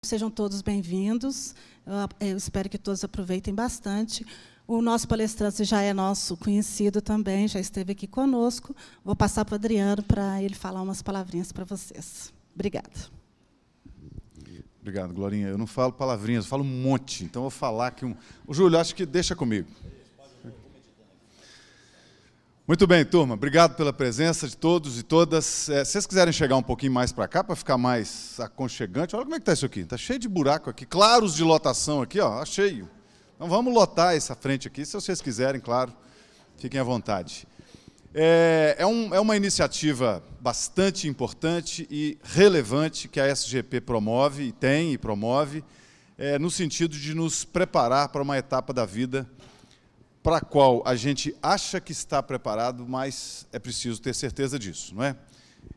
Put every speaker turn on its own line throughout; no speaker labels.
sejam todos bem-vindos. Eu espero que todos aproveitem bastante. O nosso palestrante já é nosso conhecido também, já esteve aqui conosco. Vou passar para o Adriano para ele falar umas palavrinhas para vocês. Obrigada.
Obrigado, Glorinha. Eu não falo palavrinhas, eu falo um monte. Então, eu vou falar que... O Júlio, acho que deixa comigo. Muito bem, turma. Obrigado pela presença de todos e todas. Se vocês quiserem chegar um pouquinho mais para cá, para ficar mais aconchegante, olha como é que está isso aqui. Está cheio de buraco aqui, claros de lotação aqui, ó, cheio. Então, vamos lotar essa frente aqui, se vocês quiserem, claro, fiquem à vontade. É uma iniciativa bastante importante e relevante que a SGP promove, e tem e promove, no sentido de nos preparar para uma etapa da vida para a qual a gente acha que está preparado, mas é preciso ter certeza disso, não é?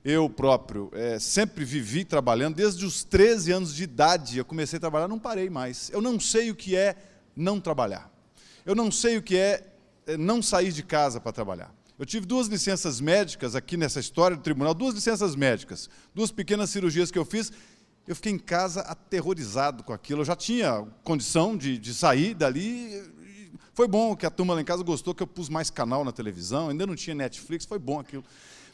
Eu próprio sempre vivi trabalhando, desde os 13 anos de idade, eu comecei a trabalhar, não parei mais. Eu não sei o que é não trabalhar. Eu não sei o que é não sair de casa para trabalhar. Eu tive 2 licenças médicas aqui nessa história do tribunal, 2 licenças médicas, 2 pequenas cirurgias que eu fiz, eu fiquei em casa aterrorizado com aquilo. Eu já tinha condição de sair dali. Foi bom que a turma lá em casa gostou, que eu pus mais canal na televisão, ainda não tinha Netflix, foi bom aquilo.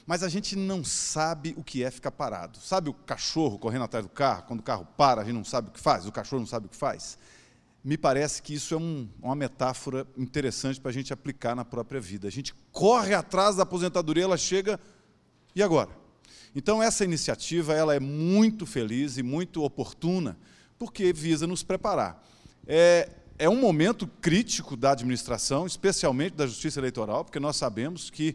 Mas a gente não sabe o que é ficar parado. Sabe o cachorro correndo atrás do carro? Quando o carro para, a gente não sabe o que faz, o cachorro não sabe o que faz. Me parece que isso é uma metáfora interessante para a gente aplicar na própria vida. A gente corre atrás da aposentadoria, ela chega, e agora? Então, essa iniciativa ela é muito feliz e muito oportuna, porque visa nos preparar. É um momento crítico da administração, especialmente da Justiça Eleitoral, porque nós sabemos que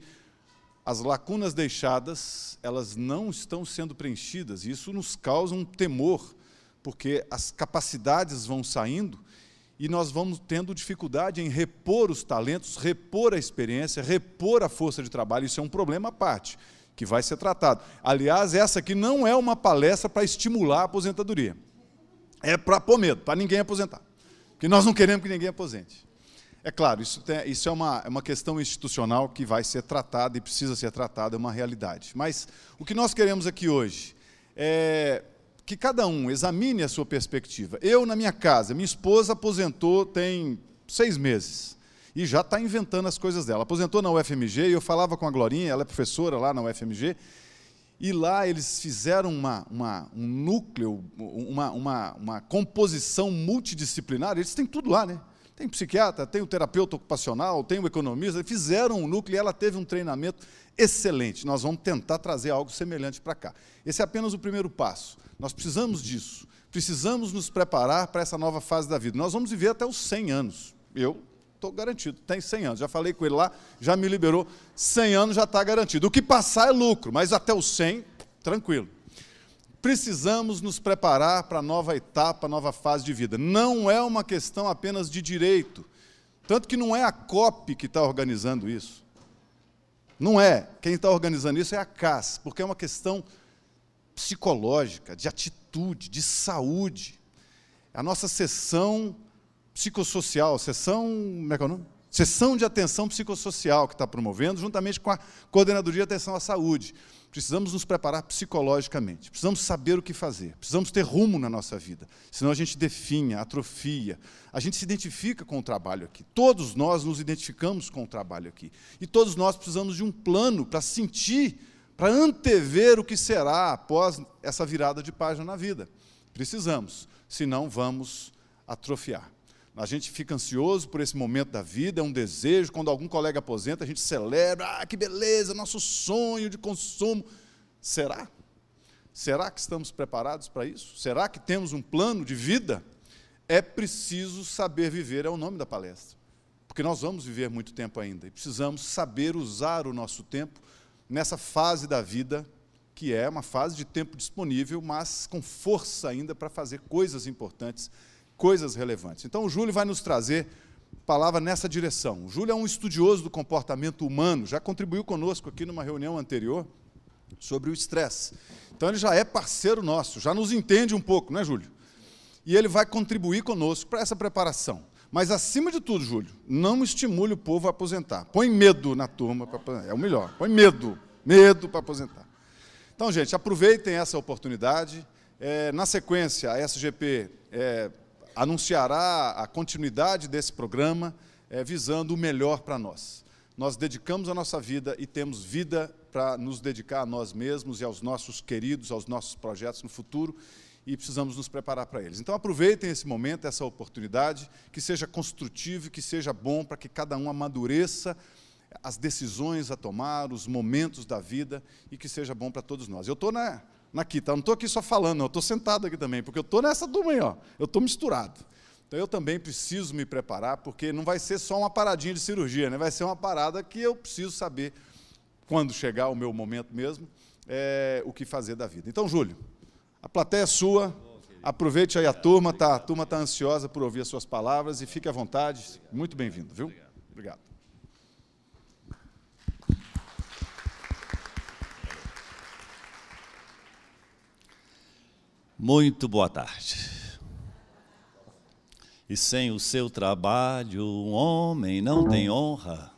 as lacunas deixadas, elas não estão sendo preenchidas, e isso nos causa um temor, porque as capacidades vão saindo e nós vamos tendo dificuldade em repor os talentos, repor a experiência, repor a força de trabalho. Isso é um problema à parte, que vai ser tratado. Aliás, essa aqui não é uma palestra para estimular a aposentadoria. É para pôr medo, para ninguém aposentar. Porque nós não queremos que ninguém aposente. É claro, isso é uma questão institucional que vai ser tratada e precisa ser tratada, é uma realidade. Mas o que nós queremos aqui hoje é que cada um examine a sua perspectiva. Eu, na minha casa, minha esposa aposentou tem 6 meses e já está inventando as coisas dela. Aposentou na UFMG e eu falava com a Glorinha, ela é professora lá na UFMG, e lá eles fizeram um núcleo, uma composição multidisciplinar, eles têm tudo lá, né? Tem psiquiatra, tem o terapeuta ocupacional, tem o economista, fizeram um núcleo e ela teve um treinamento excelente. Nós vamos tentar trazer algo semelhante para cá. Esse é apenas o primeiro passo. Nós precisamos disso, precisamos nos preparar para essa nova fase da vida. Nós vamos viver até os 100 anos. Eu estou garantido, tem 100 anos. Já falei com ele lá, já me liberou, 100 anos já está garantido. O que passar é lucro, mas até os 100, tranquilo. Precisamos nos preparar para a nova etapa, nova fase de vida. Não é uma questão apenas de direito. Tanto que não é a COP que está organizando isso. Não é. Quem está organizando isso é a CAS, porque é uma questão psicológica, de atitude, de saúde. A nossa sessão psicossocial, como é que é o nome? Sessão de atenção psicossocial que está promovendo, juntamente com a Coordenadoria de Atenção à Saúde. Precisamos nos preparar psicologicamente, precisamos saber o que fazer, precisamos ter rumo na nossa vida, senão a gente definha, atrofia. A gente se identifica com o trabalho aqui, todos nós nos identificamos com o trabalho aqui, e todos nós precisamos de um plano para sentir, para antever o que será após essa virada de página na vida. Precisamos, senão vamos atrofiar. A gente fica ansioso por esse momento da vida, é um desejo. Quando algum colega aposenta, a gente celebra, que beleza, nosso sonho de consumo. Será? Será que estamos preparados para isso? Será que temos um plano de vida? É preciso saber viver, é o nome da palestra. Porque nós vamos viver muito tempo ainda, e precisamos saber usar o nosso tempo nessa fase da vida, que é uma fase de tempo disponível, mas com força ainda para fazer coisas importantes, coisas relevantes. Então, o Júlio vai nos trazer palavra nessa direção. O Júlio é um estudioso do comportamento humano, já contribuiu conosco aqui numa reunião anterior sobre o estresse. Então, ele já é parceiro nosso, já nos entende um pouco, não é, Júlio? E ele vai contribuir conosco para essa preparação. Mas, acima de tudo, Júlio, não estimule o povo a aposentar. Põe medo na turma, é o melhor. Põe medo para aposentar. Então, gente, aproveitem essa oportunidade. Na sequência, a SGP anunciará a continuidade desse programa, visando o melhor para nós. Nós dedicamos a nossa vida e temos vida para nos dedicar a nós mesmos e aos nossos queridos, aos nossos projetos no futuro, e precisamos nos preparar para eles. Então, aproveitem esse momento, essa oportunidade, que seja construtivo e que seja bom para que cada um amadureça as decisões a tomar, os momentos da vida, e que seja bom para todos nós. Eu estou aqui, tá? Não estou aqui só falando, não, eu estou sentado aqui também, porque eu estou nessa turma aí, ó, eu estou misturado. Então, eu também preciso me preparar, porque não vai ser só uma paradinha de cirurgia, né? Vai ser uma parada que eu preciso saber, quando chegar o meu momento mesmo, o que fazer da vida. Então, Júlio, a plateia é sua, aproveite aí a turma está ansiosa por ouvir as suas palavras, e fique à vontade, muito bem-vindo, viu? Obrigado.
Muito boa tarde. E sem o seu trabalho, um homem não tem honra.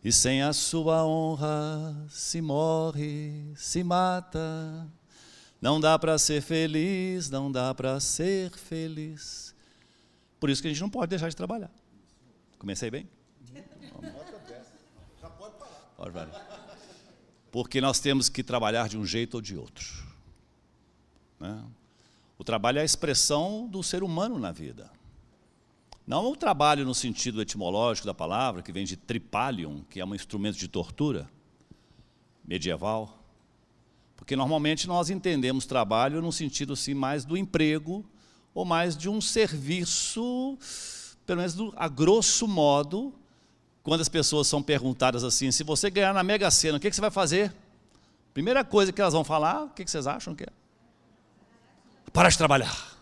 E sem a sua honra, se morre, se mata. Não dá para ser feliz, não dá para ser feliz. Por isso que a gente não pode deixar de trabalhar. Comecei bem?
Já pode parar.
Pode parar. Porque nós temos que trabalhar de um jeito ou de outro. Né? O trabalho é a expressão do ser humano na vida. Não o trabalho no sentido etimológico da palavra, que vem de tripalium, que é um instrumento de tortura medieval. Porque normalmente nós entendemos trabalho no sentido assim, mais do emprego, ou mais de um serviço, pelo menos a grosso modo, quando as pessoas são perguntadas assim, se você ganhar na Mega Sena, o que você vai fazer? Primeira coisa que elas vão falar, o que vocês acham que é? Parar de trabalhar.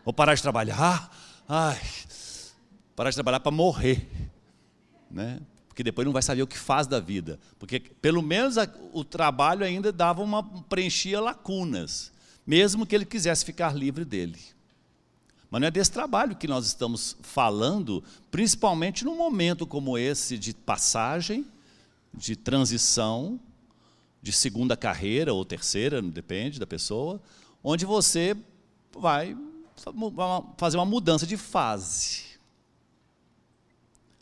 Vou parar de trabalhar, parar de trabalhar para morrer, né? Porque depois não vai saber o que faz da vida. Porque pelo menos o trabalho ainda preenchia lacunas, mesmo que ele quisesse ficar livre dele. Mas não é desse trabalho que nós estamos falando, principalmente num momento como esse de passagem, de transição, de segunda carreira ou terceira, depende da pessoa, onde você vai fazer uma mudança de fase.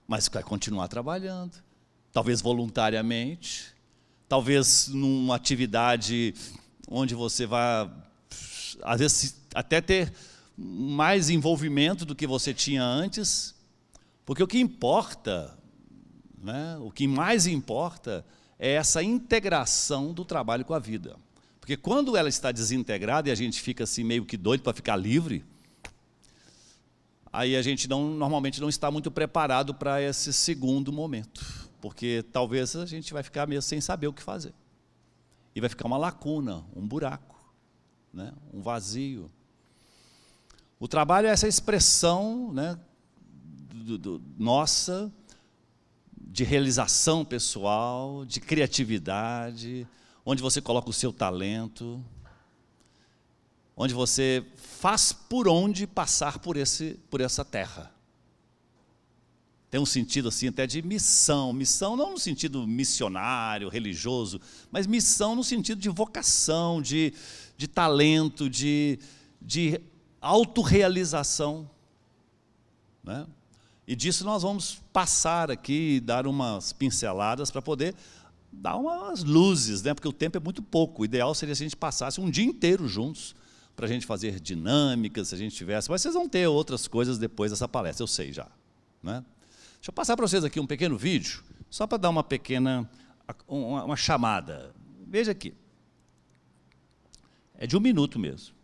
Mas vai continuar trabalhando, talvez voluntariamente, talvez numa atividade onde você vai, às vezes, até ter mais envolvimento do que você tinha antes, porque o que importa, né, o que mais importa é essa integração do trabalho com a vida. Porque quando ela está desintegrada e a gente fica assim meio que doido para ficar livre, aí a gente normalmente não está muito preparado para esse segundo momento, porque talvez a gente vai ficar mesmo sem saber o que fazer. E vai ficar uma lacuna, um buraco, né? Um vazio. O trabalho é essa expressão, né, nossa, de realização pessoal, de criatividade, onde você coloca o seu talento, onde você faz por onde passar por essa terra. Tem um sentido assim até de missão. Missão não no sentido missionário, religioso, mas missão no sentido de vocação, de talento, de autorrealização. Né? E disso nós vamos passar aqui, dar umas pinceladas para poder dar umas luzes, né? Porque o tempo é muito pouco. O ideal seria se a gente passasse um dia inteiro juntos, para a gente fazer dinâmicas, se a gente tivesse, mas vocês vão ter outras coisas depois dessa palestra, eu sei já. Né? Deixa eu passar para vocês aqui um pequeno vídeo, só para dar uma pequena, uma chamada. Veja aqui. É de 1 minuto mesmo.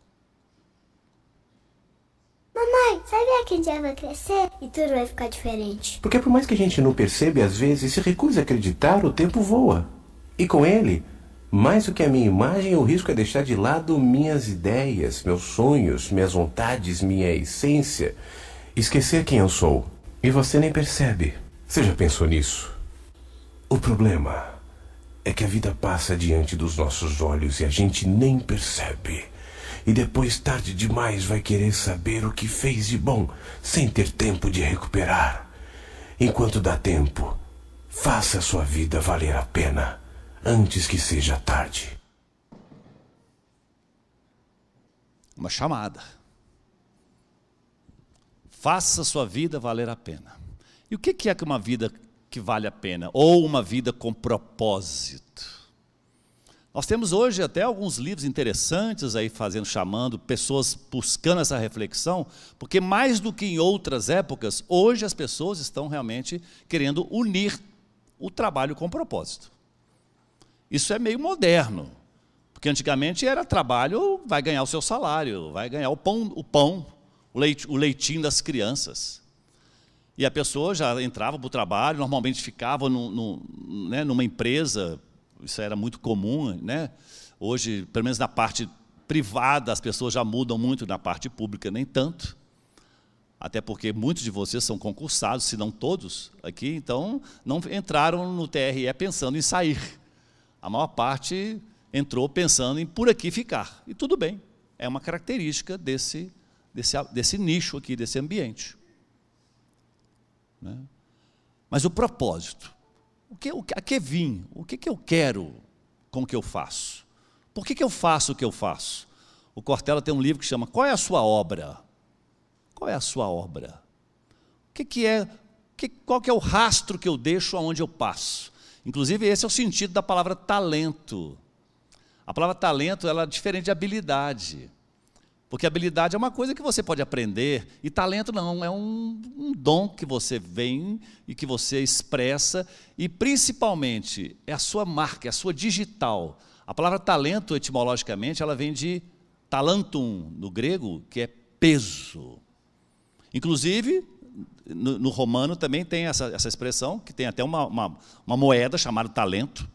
Mamãe, sabia que um dia vai crescer e tudo vai ficar diferente?
Porque por mais que a gente não perceba, às vezes se recusa a acreditar, o tempo voa. E com ele, mais do que a minha imagem, o risco é deixar de lado minhas ideias, meus sonhos, minhas vontades, minha essência. Esquecer quem eu sou. E você nem percebe. Você já pensou nisso? O problema é que a vida passa diante dos nossos olhos e a gente nem percebe. E depois, tarde demais, vai querer saber o que fez de bom, sem ter tempo de recuperar. Enquanto dá tempo, faça a sua vida valer a pena, antes que seja tarde.
uma chamada. Faça a sua vida valer a pena. E o que é uma vida que vale a pena? Ou uma vida com propósito? Nós temos hoje até alguns livros interessantes aí chamando pessoas buscando essa reflexão, porque mais do que em outras épocas, hoje as pessoas estão realmente querendo unir o trabalho com propósito. Isso é meio moderno, porque antigamente era trabalho, vai ganhar o seu salário, vai ganhar o pão, o leitinho das crianças. E a pessoa já entrava para o trabalho, normalmente ficava numa empresa. Isso era muito comum, né? Hoje, pelo menos na parte privada, as pessoas já mudam muito, na parte pública nem tanto. Até porque muitos de vocês são concursados, se não todos aqui, então não entraram no TRE pensando em sair. A maior parte entrou pensando em por aqui ficar. E tudo bem, é uma característica desse nicho aqui, desse ambiente. Né? Mas o propósito. A que vim? O que eu quero com o que eu faço? Por que eu faço o que eu faço? O Cortella tem um livro que chama Qual é a sua obra? Qual é a sua obra? Qual que é o rastro que eu deixo aonde eu passo? Inclusive, esse é o sentido da palavra talento. A palavra talento ela é diferente de habilidade. Porque habilidade é uma coisa que você pode aprender, e talento não, é um dom que você vem e que você expressa, e principalmente é a sua marca, é a sua digital. A palavra talento, etimologicamente, ela vem de talantum, no grego, que é peso. Inclusive, no romano também tem essa expressão, que tem até uma moeda chamada talento.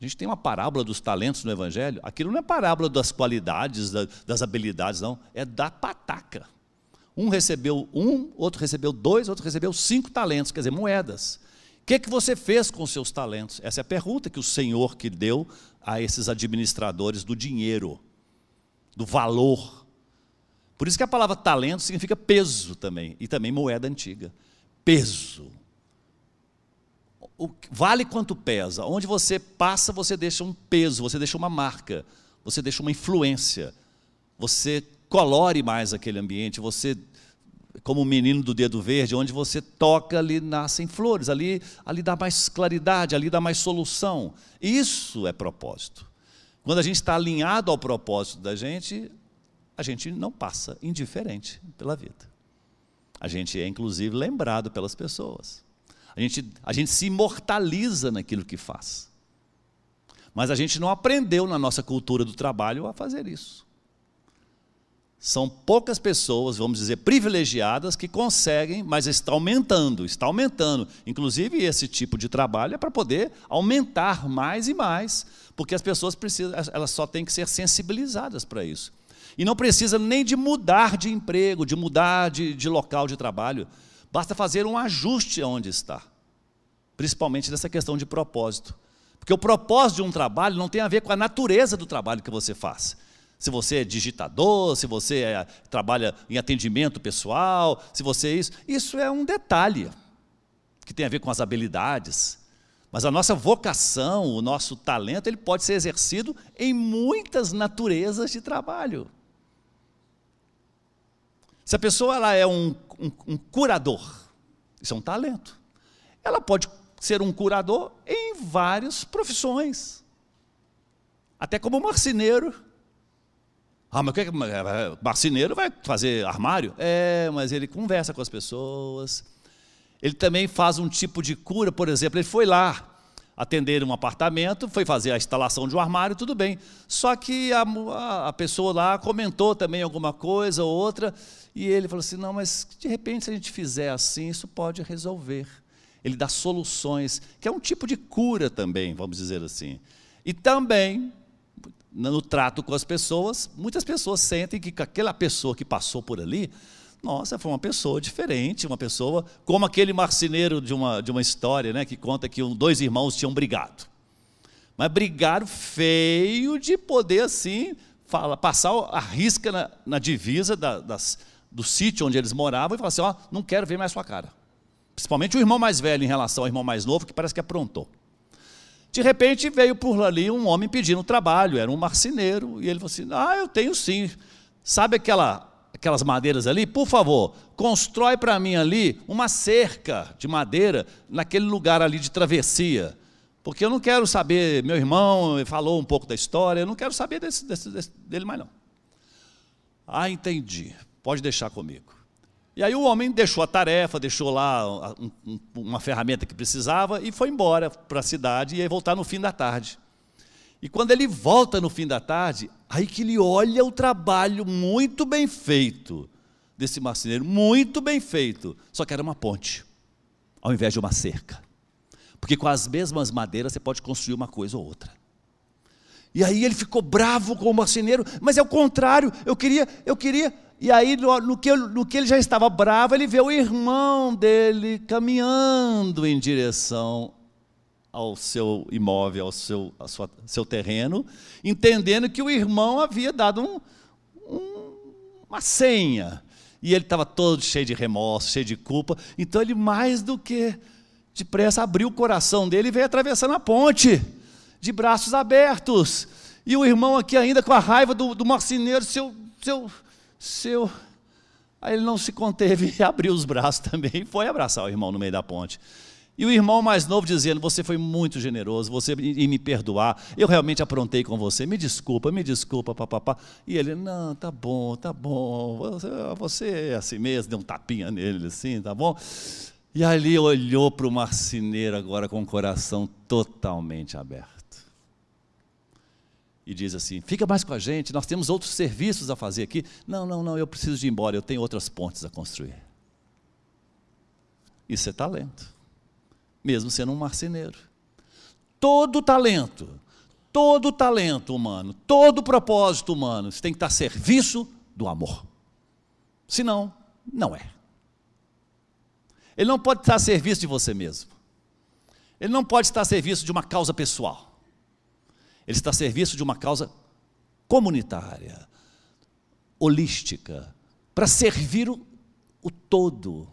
A gente tem uma parábola dos talentos no Evangelho. Aquilo não é parábola das qualidades, das habilidades, não. É da pataca. Um recebeu 1, outro recebeu 2, outro recebeu 5 talentos, quer dizer, moedas. O que você fez com os seus talentos? Essa é a pergunta que o Senhor que deu a esses administradores do dinheiro, do valor. Por isso que a palavra talento significa peso também, e também moeda antiga. Peso. Vale quanto pesa. Onde você passa, você deixa um peso, você deixa uma marca, você deixa uma influência, você colore mais aquele ambiente, você, como o menino do dedo verde, onde você toca, ali nascem flores, ali dá mais claridade, ali dá mais solução. Isso é propósito. Quando a gente está alinhado ao propósito da gente, a gente não passa indiferente pela vida. A gente é, inclusive, lembrado pelas pessoas. A gente se imortaliza naquilo que faz. Mas a gente não aprendeu na nossa cultura do trabalho a fazer isso. São poucas pessoas, vamos dizer, privilegiadas que conseguem, mas está aumentando. Inclusive esse tipo de trabalho é para poder aumentar mais e mais, porque as pessoas elas só têm que ser sensibilizadas para isso. E não precisa nem de mudar de emprego, de mudar de local de trabalho. Basta fazer um ajuste onde está, principalmente nessa questão de propósito. Porque o propósito de um trabalho não tem a ver com a natureza do trabalho que você faz. Se você é digitador, se você trabalha em atendimento pessoal, se você isso é um detalhe que tem a ver com as habilidades. Mas a nossa vocação, o nosso talento, ele pode ser exercido em muitas naturezas de trabalho. Se a pessoa ela é um curador, isso é um talento. Ela pode ser um curador em várias profissões. Até como marceneiro. Mas o que marceneiro vai fazer armário? Mas ele conversa com as pessoas. Ele também faz um tipo de cura, por exemplo, ele foi lá atender um apartamento, foi fazer a instalação de um armário, tudo bem. Só que a pessoa lá comentou também alguma coisa ou outra, e ele falou assim, não, mas de repente se a gente fizer assim, isso pode resolver. Ele dá soluções, que é um tipo de cura também, vamos dizer assim. E também, no trato com as pessoas, muitas pessoas sentem que aquela pessoa que passou por ali, nossa, foi uma pessoa diferente, uma pessoa como aquele marceneiro de uma história, né, que conta que 2 irmãos tinham brigado. Mas brigaram feio de poder, assim, passar a risca na divisa do sítio onde eles moravam e falar assim, não quero ver mais sua cara. Principalmente o irmão mais velho em relação ao irmão mais novo, que parece que aprontou. De repente veio por ali um homem pedindo trabalho, era um marceneiro, e ele falou assim, eu tenho sim. sabe aquelas madeiras ali? Por favor, constrói para mim ali uma cerca de madeira naquele lugar ali de travessia. Porque eu não quero saber, meu irmão falou um pouco da história, eu não quero saber dele mais não. Ah, entendi, pode deixar comigo. E aí o homem deixou a tarefa, deixou lá uma ferramenta que precisava e foi embora para a cidade e ia voltar no fim da tarde. E quando ele volta no fim da tarde, aí que ele olha o trabalho muito bem feito desse marceneiro, muito bem feito, só que era uma ponte, ao invés de uma cerca. Porque com as mesmas madeiras você pode construir uma coisa ou outra. E aí ele ficou bravo com o marceneiro, mas é o contrário, eu queria. E aí no que ele já estava bravo, ele vê o irmão dele caminhando em direção ao seu imóvel, ao seu terreno, entendendo que o irmão havia dado uma senha. E ele estava todo cheio de remorso, cheio de culpa. Então ele, mais do que depressa, abriu o coração dele e veio atravessando a ponte, de braços abertos. E o irmão aqui ainda com a raiva do marceneiro, Aí ele não se conteve e abriu os braços também e foi abraçar o irmão no meio da ponte. E o irmão mais novo dizendo, você foi muito generoso, você em me perdoar, eu realmente aprontei com você, me desculpa, papapá. E ele, não, tá bom, você é assim mesmo, deu um tapinha nele assim, tá bom? E ali olhou para o marceneiro agora com o coração totalmente aberto. E diz assim, fica mais com a gente, nós temos outros serviços a fazer aqui. Não, eu preciso de ir embora, eu tenho outras pontes a construir. Isso é talento. Mesmo sendo um marceneiro. Todo talento humano, todo propósito humano, tem que estar a serviço do amor. Senão, não é. Ele não pode estar a serviço de você mesmo. Ele não pode estar a serviço de uma causa pessoal. Ele está a serviço de uma causa comunitária, holística, para servir o todo.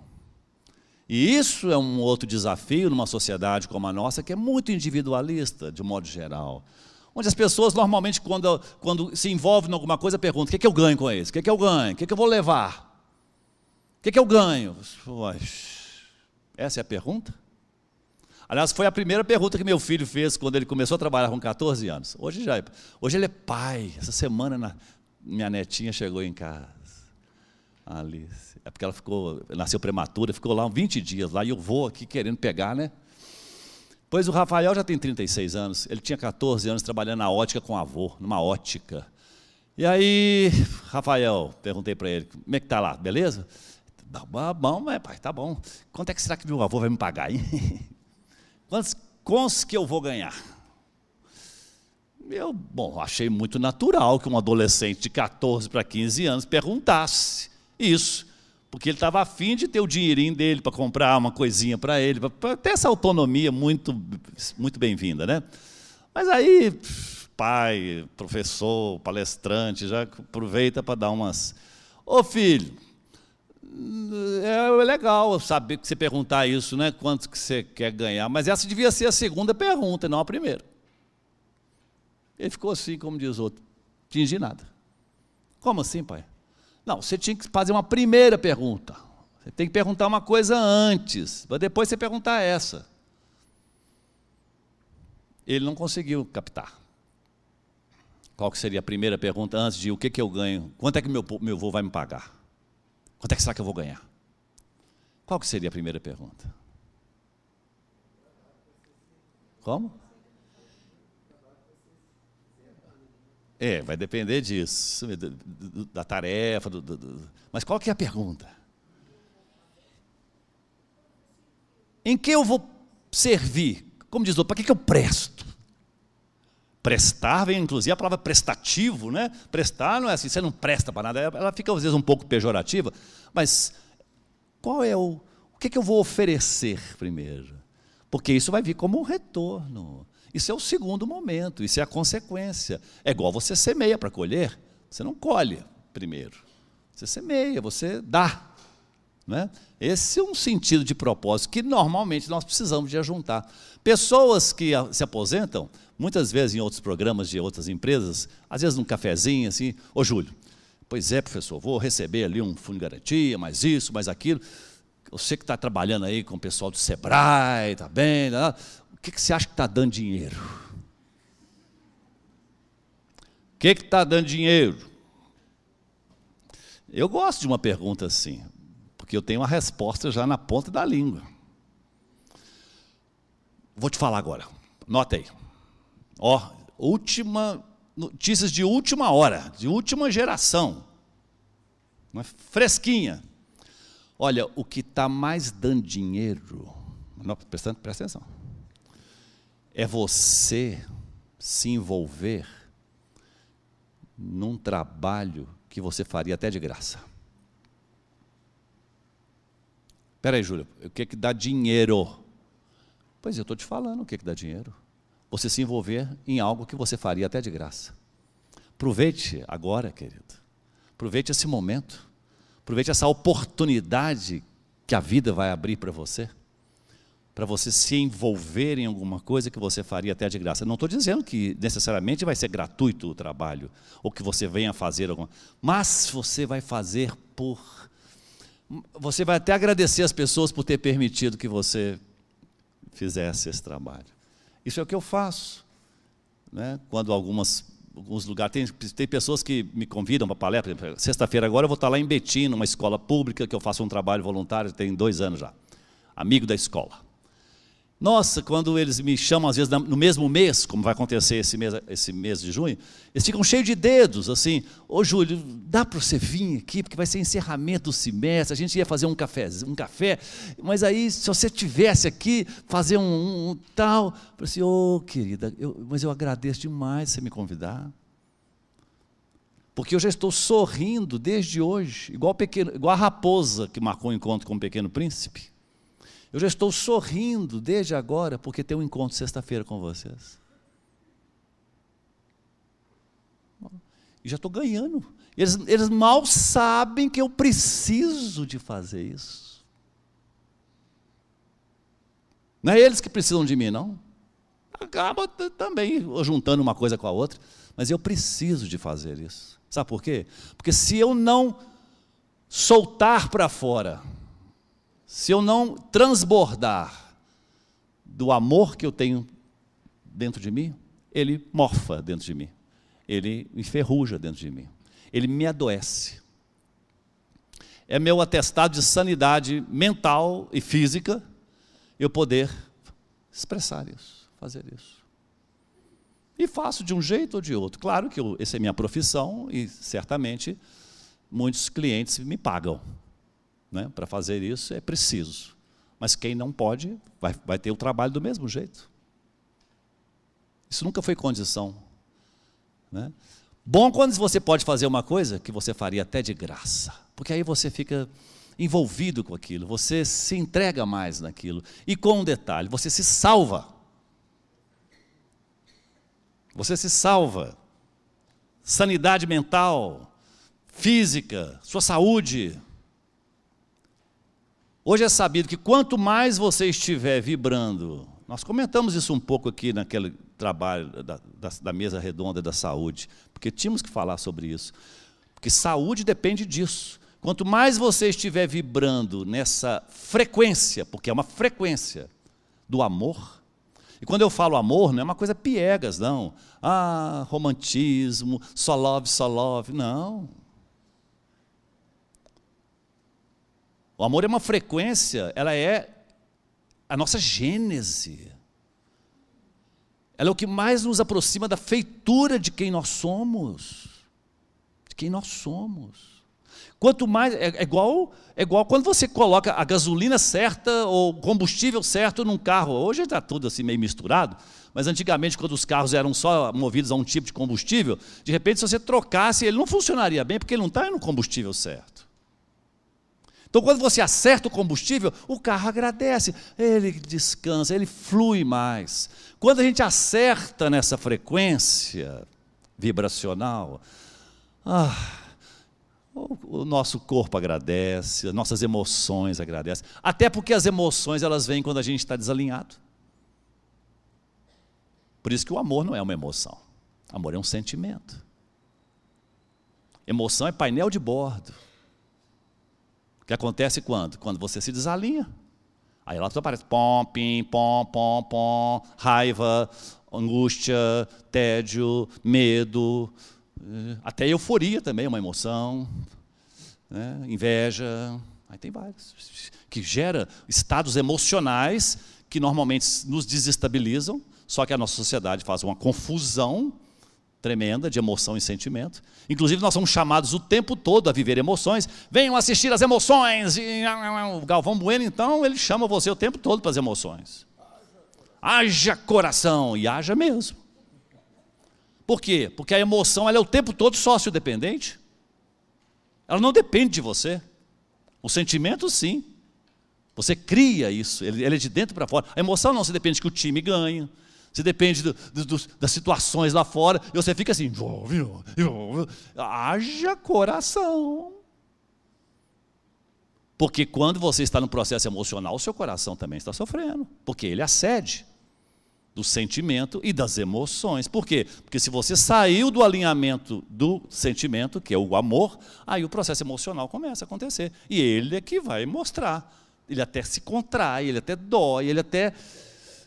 E isso é um outro desafio numa sociedade como a nossa, que é muito individualista, de um modo geral. Onde as pessoas, normalmente, quando se envolvem em alguma coisa, perguntam, o que eu ganho com isso? O que eu ganho? O que eu vou levar? O que eu ganho? Essa é a pergunta? Aliás, foi a primeira pergunta que meu filho fez quando ele começou a trabalhar com 14 anos. Hoje ele é pai. Essa semana minha netinha chegou em casa. Alice. É porque ela nasceu prematura, ficou lá uns 20 dias lá, e eu vou aqui querendo pegar, né? Pois o Rafael já tem 36 anos, ele tinha 14 anos trabalhando na ótica com o avô, numa ótica. E aí, Rafael, perguntei para ele, como é que está lá, beleza? Bom, pai, tá bom. Quanto é que será que meu avô vai me pagar, hein? Quantos cons que eu vou ganhar? Achei muito natural que um adolescente de 14 para 15 anos perguntasse isso, porque ele estava afim de ter o dinheirinho dele para comprar uma coisinha para ele, para ter essa autonomia muito, muito bem-vinda, né? Mas aí, pai, professor, palestrante, já aproveita para dar umas... Ô filho, é legal saber que você perguntar isso, né? Quanto que você quer ganhar, mas essa devia ser a segunda pergunta, não a primeira. Ele ficou assim, como diz o outro, não entendi nada. Como assim, pai? Não, você tinha que fazer uma primeira pergunta. Você tem que perguntar uma coisa antes, para depois você perguntar essa. Ele não conseguiu captar. Qual que seria a primeira pergunta antes de o que eu ganho? Quanto é que meu avô vai me pagar? Quanto é que será que eu vou ganhar? Qual que seria a primeira pergunta? Como? Vai depender disso, da tarefa, mas qual que é a pergunta? Em que eu vou servir? Como diz o outro, para que eu presto? Prestar vem, inclusive, a palavra prestativo, né? Prestar não é assim, você não presta para nada, ela fica, às vezes, um pouco pejorativa, mas qual é o que eu vou oferecer primeiro? Porque isso vai vir como um retorno. Isso é o segundo momento, isso é a consequência. É igual você semeia para colher, você não colhe primeiro. Você semeia, você dá. Né? Esse é um sentido de propósito que normalmente nós precisamos de ajuntar. Pessoas que se aposentam, muitas vezes em outros programas de outras empresas, às vezes num cafezinho assim, ô Júlio, Pois é, professor, vou receber ali um fundo de garantia, mais isso, mais aquilo. Você que está trabalhando aí com o pessoal do Sebrae, está bem, o que você acha que está dando dinheiro? O que está dando dinheiro? Eu gosto de uma pergunta assim, porque eu tenho uma resposta já na ponta da língua. Vou te falar agora, nota aí. Notícias de última hora, de última geração, uma fresquinha. Olha, o que está mais dando dinheiro, presta atenção, é você se envolver num trabalho que você faria até de graça. Espera aí, Júlio, o que dá dinheiro? Pois eu estou te falando o que dá dinheiro. Você se envolver em algo que você faria até de graça. Aproveite agora, querido. Aproveite esse momento. Aproveite essa oportunidade que a vida vai abrir para você se envolver em alguma coisa que você faria até de graça. Não estou dizendo que necessariamente vai ser gratuito o trabalho, ou que você venha fazer alguma, mas você vai fazer você vai até agradecer as pessoas por ter permitido que você fizesse esse trabalho. Isso é o que eu faço, né? Quando alguns lugares, tem pessoas que me convidam para palestra. Sexta-feira agora eu vou estar lá em Betim, numa escola pública, que eu faço um trabalho voluntário, tem 2 anos já, amigo da escola. Nossa, quando eles me chamam, às vezes, no mesmo mês, como vai acontecer esse mês de junho, eles ficam cheios de dedos, assim, ô Júlio, dá para você vir aqui, porque vai ser encerramento do semestre, a gente ia fazer um café, mas aí, se você tivesse aqui, fazer um tal, eu falei assim, ô querida, mas eu agradeço demais você me convidar, porque eu já estou sorrindo desde hoje, igual a raposa que marcou um encontro com o Pequeno Príncipe. Eu já estou sorrindo desde agora, porque tem um encontro sexta-feira com vocês. E já estou ganhando. Eles mal sabem que eu preciso de fazer isso. Não é eles que precisam de mim, não. Acaba também juntando uma coisa com a outra. Mas eu preciso de fazer isso. Sabe por quê? Porque se eu não soltar para fora, se eu não transbordar do amor que eu tenho dentro de mim, ele morfa dentro de mim, ele enferruja dentro de mim, ele me adoece. É meu atestado de sanidade mental e física eu poder expressar isso, fazer isso. E faço de um jeito ou de outro. Claro que essa é minha profissão e certamente muitos clientes me pagam. Né? Para fazer isso é preciso, mas quem não pode vai ter o trabalho do mesmo jeito. Isso nunca foi condição, né? Bom quando você pode fazer uma coisa que você faria até de graça, porque aí você fica envolvido com aquilo, você se entrega mais naquilo, e com um detalhe, você se salva, sanidade mental, física, sua saúde. Hoje é sabido que quanto mais você estiver vibrando, nós comentamos isso um pouco aqui naquele trabalho da mesa redonda da saúde, porque tínhamos que falar sobre isso, porque saúde depende disso. Quanto mais você estiver vibrando nessa frequência, porque é uma frequência do amor, e quando eu falo amor, não é uma coisa piegas, não. Romantismo, só love, não. O amor é uma frequência, ela é a nossa gênese. Ela é o que mais nos aproxima da feitura de quem nós somos. Quanto mais, é igual quando você coloca a gasolina certa ou combustível certo num carro. Hoje está tudo assim meio misturado, mas antigamente, quando os carros eram só movidos a um tipo de combustível, de repente, se você trocasse, ele não funcionaria bem, porque ele não está no combustível certo. Então, quando você acerta o combustível, o carro agradece, ele descansa, ele flui mais. Quando a gente acerta nessa frequência vibracional, o nosso corpo agradece, as nossas emoções agradecem, até porque as emoções elas vêm quando a gente está desalinhado. Por isso que o amor não é uma emoção, amor é um sentimento. Emoção é painel de bordo. O que acontece quando? Quando você se desalinha. Aí lá aparece pom, pim, pom, pom, pom, raiva, angústia, tédio, medo, até euforia também é uma emoção, né? Inveja, aí tem vários, que gera estados emocionais que normalmente nos desestabilizam, só que a nossa sociedade faz uma confusão tremenda de emoção e sentimento. Inclusive, nós somos chamados o tempo todo a viver emoções. Venham assistir as emoções. E o Galvão Bueno, então, ele chama você o tempo todo para as emoções. Haja coração, e haja mesmo. Por quê? Porque a emoção ela é o tempo todo sócio-dependente. Ela não depende de você. O sentimento, sim. Você cria isso, ele é de dentro para fora. A emoção não, você depende que o time ganhe. Você depende das situações lá fora, e você fica assim, haja coração. Porque quando você está no processo emocional, o seu coração também está sofrendo, porque ele acede do sentimento e das emoções. Por quê? Porque se você saiu do alinhamento do sentimento, que é o amor, aí o processo emocional começa a acontecer. E ele é que vai mostrar. Ele até se contrai, ele até dói, ele até...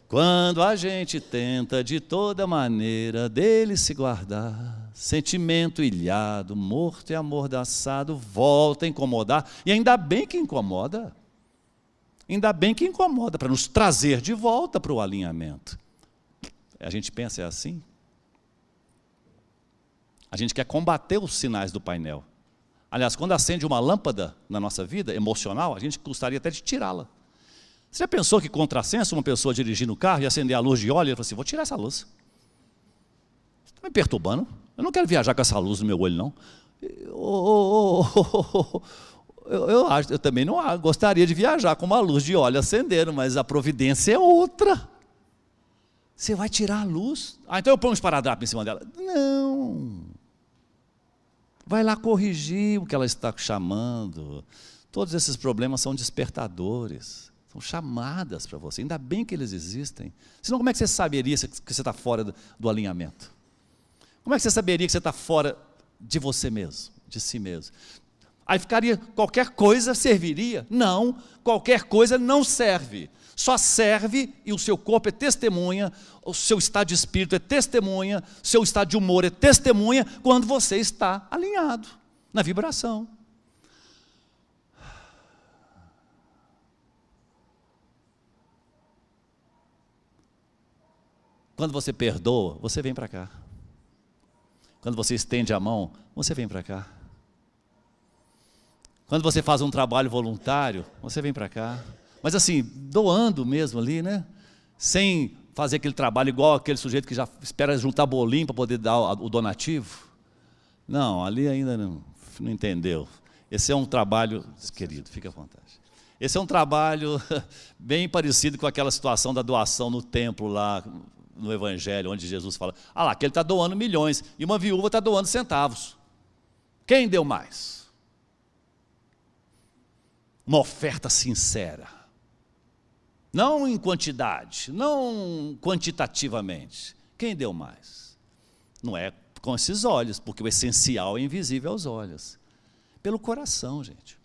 Quando a gente tenta de toda maneira dele se guardar, sentimento ilhado, morto e amordaçado, volta a incomodar, e ainda bem que incomoda, para nos trazer de volta para o alinhamento. A gente pensa é assim? A gente quer combater os sinais do painel. Aliás, quando acende uma lâmpada na nossa vida emocional, a gente gostaria até de tirá-la. Você já pensou que contrassenso uma pessoa dirigindo o carro e acender a luz de óleo e falar assim, vou tirar essa luz. Você está me perturbando? Eu não quero viajar com essa luz no meu olho, não. Eu também não gostaria de viajar com uma luz de óleo acendendo, mas a providência é outra. Você vai tirar a luz? Então eu ponho um esparadrapo em cima dela. Não. Vai lá corrigir o que ela está chamando. Todos esses problemas são despertadores. São chamadas para você, ainda bem que eles existem. Senão como é que você saberia que você está fora do alinhamento? Como é que você saberia que você está fora de você mesmo, de si mesmo? Aí ficaria, qualquer coisa serviria? Não, qualquer coisa não serve. Só serve, e o seu corpo é testemunha, o seu estado de espírito é testemunha, o seu estado de humor é testemunha, quando você está alinhado na vibração. Quando você perdoa, você vem para cá. Quando você estende a mão, você vem para cá. Quando você faz um trabalho voluntário, você vem para cá. Mas assim, doando mesmo ali, né? Sem fazer aquele trabalho igual aquele sujeito que já espera juntar bolinho para poder dar o donativo. Não, ali ainda não entendeu. Esse é um trabalho, querido, fique à vontade. Esse é um trabalho bem parecido com aquela situação da doação no templo lá, no Evangelho, onde Jesus fala, lá, que ele está doando milhões, e uma viúva está doando centavos. Quem deu mais? Uma oferta sincera. Não em quantidade, não quantitativamente. Quem deu mais? Não é com esses olhos, porque o essencial é invisível aos olhos. Pelo coração, gente.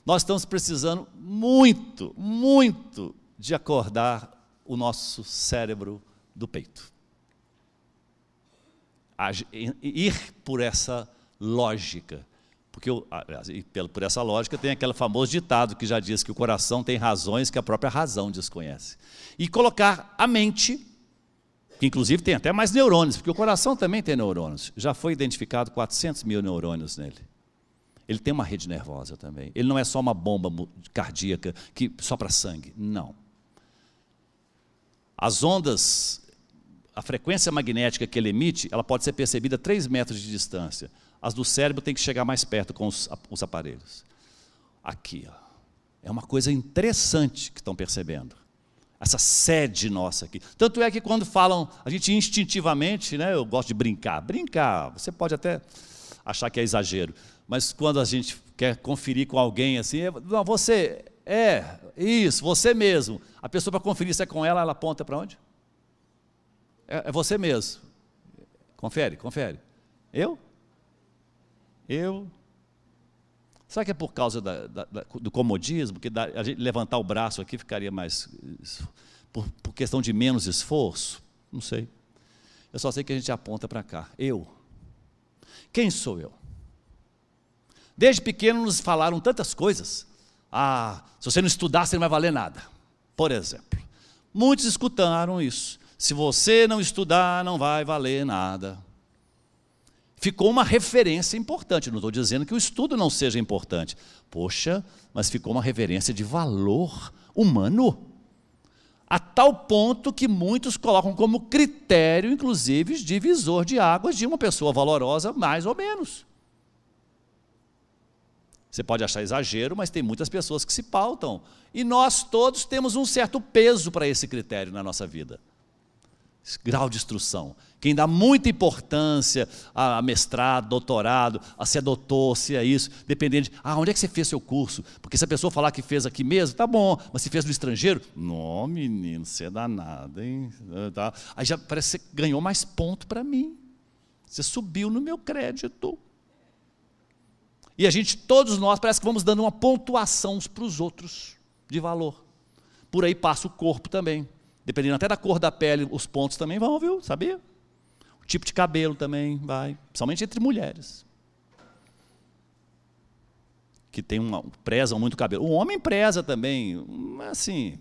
Nós estamos precisando muito, muito de acordar o nosso cérebro do peito. Ir por essa lógica. Porque, por essa lógica, tem aquele famoso ditado que já diz que o coração tem razões que a própria razão desconhece. E colocar a mente, que inclusive tem até mais neurônios, porque o coração também tem neurônios. Já foi identificado 400 mil neurônios nele. Ele tem uma rede nervosa também. Ele não é só uma bomba cardíaca só para sangue. Não. As ondas, a frequência magnética que ele emite, ela pode ser percebida a 3 metros de distância. As do cérebro tem que chegar mais perto com os aparelhos. Aqui, ó. É uma coisa interessante que estão percebendo. Essa sede nossa aqui. Tanto é que quando falam, a gente instintivamente, né, eu gosto de brincar, você pode até achar que é exagero, mas quando a gente quer conferir com alguém assim, não, você isso, você mesmo. A pessoa para conferir se é com ela aponta para onde? É você mesmo. Confere. Eu? Será que é por causa do comodismo, que a gente levantar o braço aqui ficaria mais... Por questão de menos esforço? Não sei. Eu só sei que a gente aponta para cá. Eu. Quem sou eu? Desde pequeno nos falaram tantas coisas. Se você não estudar, você não vai valer nada. Por exemplo, muitos escutaram isso. Se você não estudar, não vai valer nada. Ficou uma referência importante. Não estou dizendo que o estudo não seja importante. Poxa, mas ficou uma referência de valor humano. A tal ponto que muitos colocam como critério, inclusive, divisor de águas de uma pessoa valorosa, mais ou menos. Você pode achar exagero, mas tem muitas pessoas que se pautam. E nós todos temos um certo peso para esse critério na nossa vida. Esse grau de instrução. Quem dá muita importância a mestrado, doutorado, a ser doutor, se é isso, dependendo de, onde é que você fez seu curso? Porque se a pessoa falar que fez aqui mesmo, tá bom, mas se fez no estrangeiro, não, menino, você é danado, hein? Tá. Aí já parece que você ganhou mais ponto para mim. Você subiu no meu crédito. E todos nós, parece que vamos dando uma pontuação uns para os outros, de valor. Por aí passa o corpo também. Dependendo até da cor da pele, os pontos também vão, viu? Sabia? O tipo de cabelo também vai, principalmente entre mulheres. Que prezam muito o cabelo. O homem preza também, assim.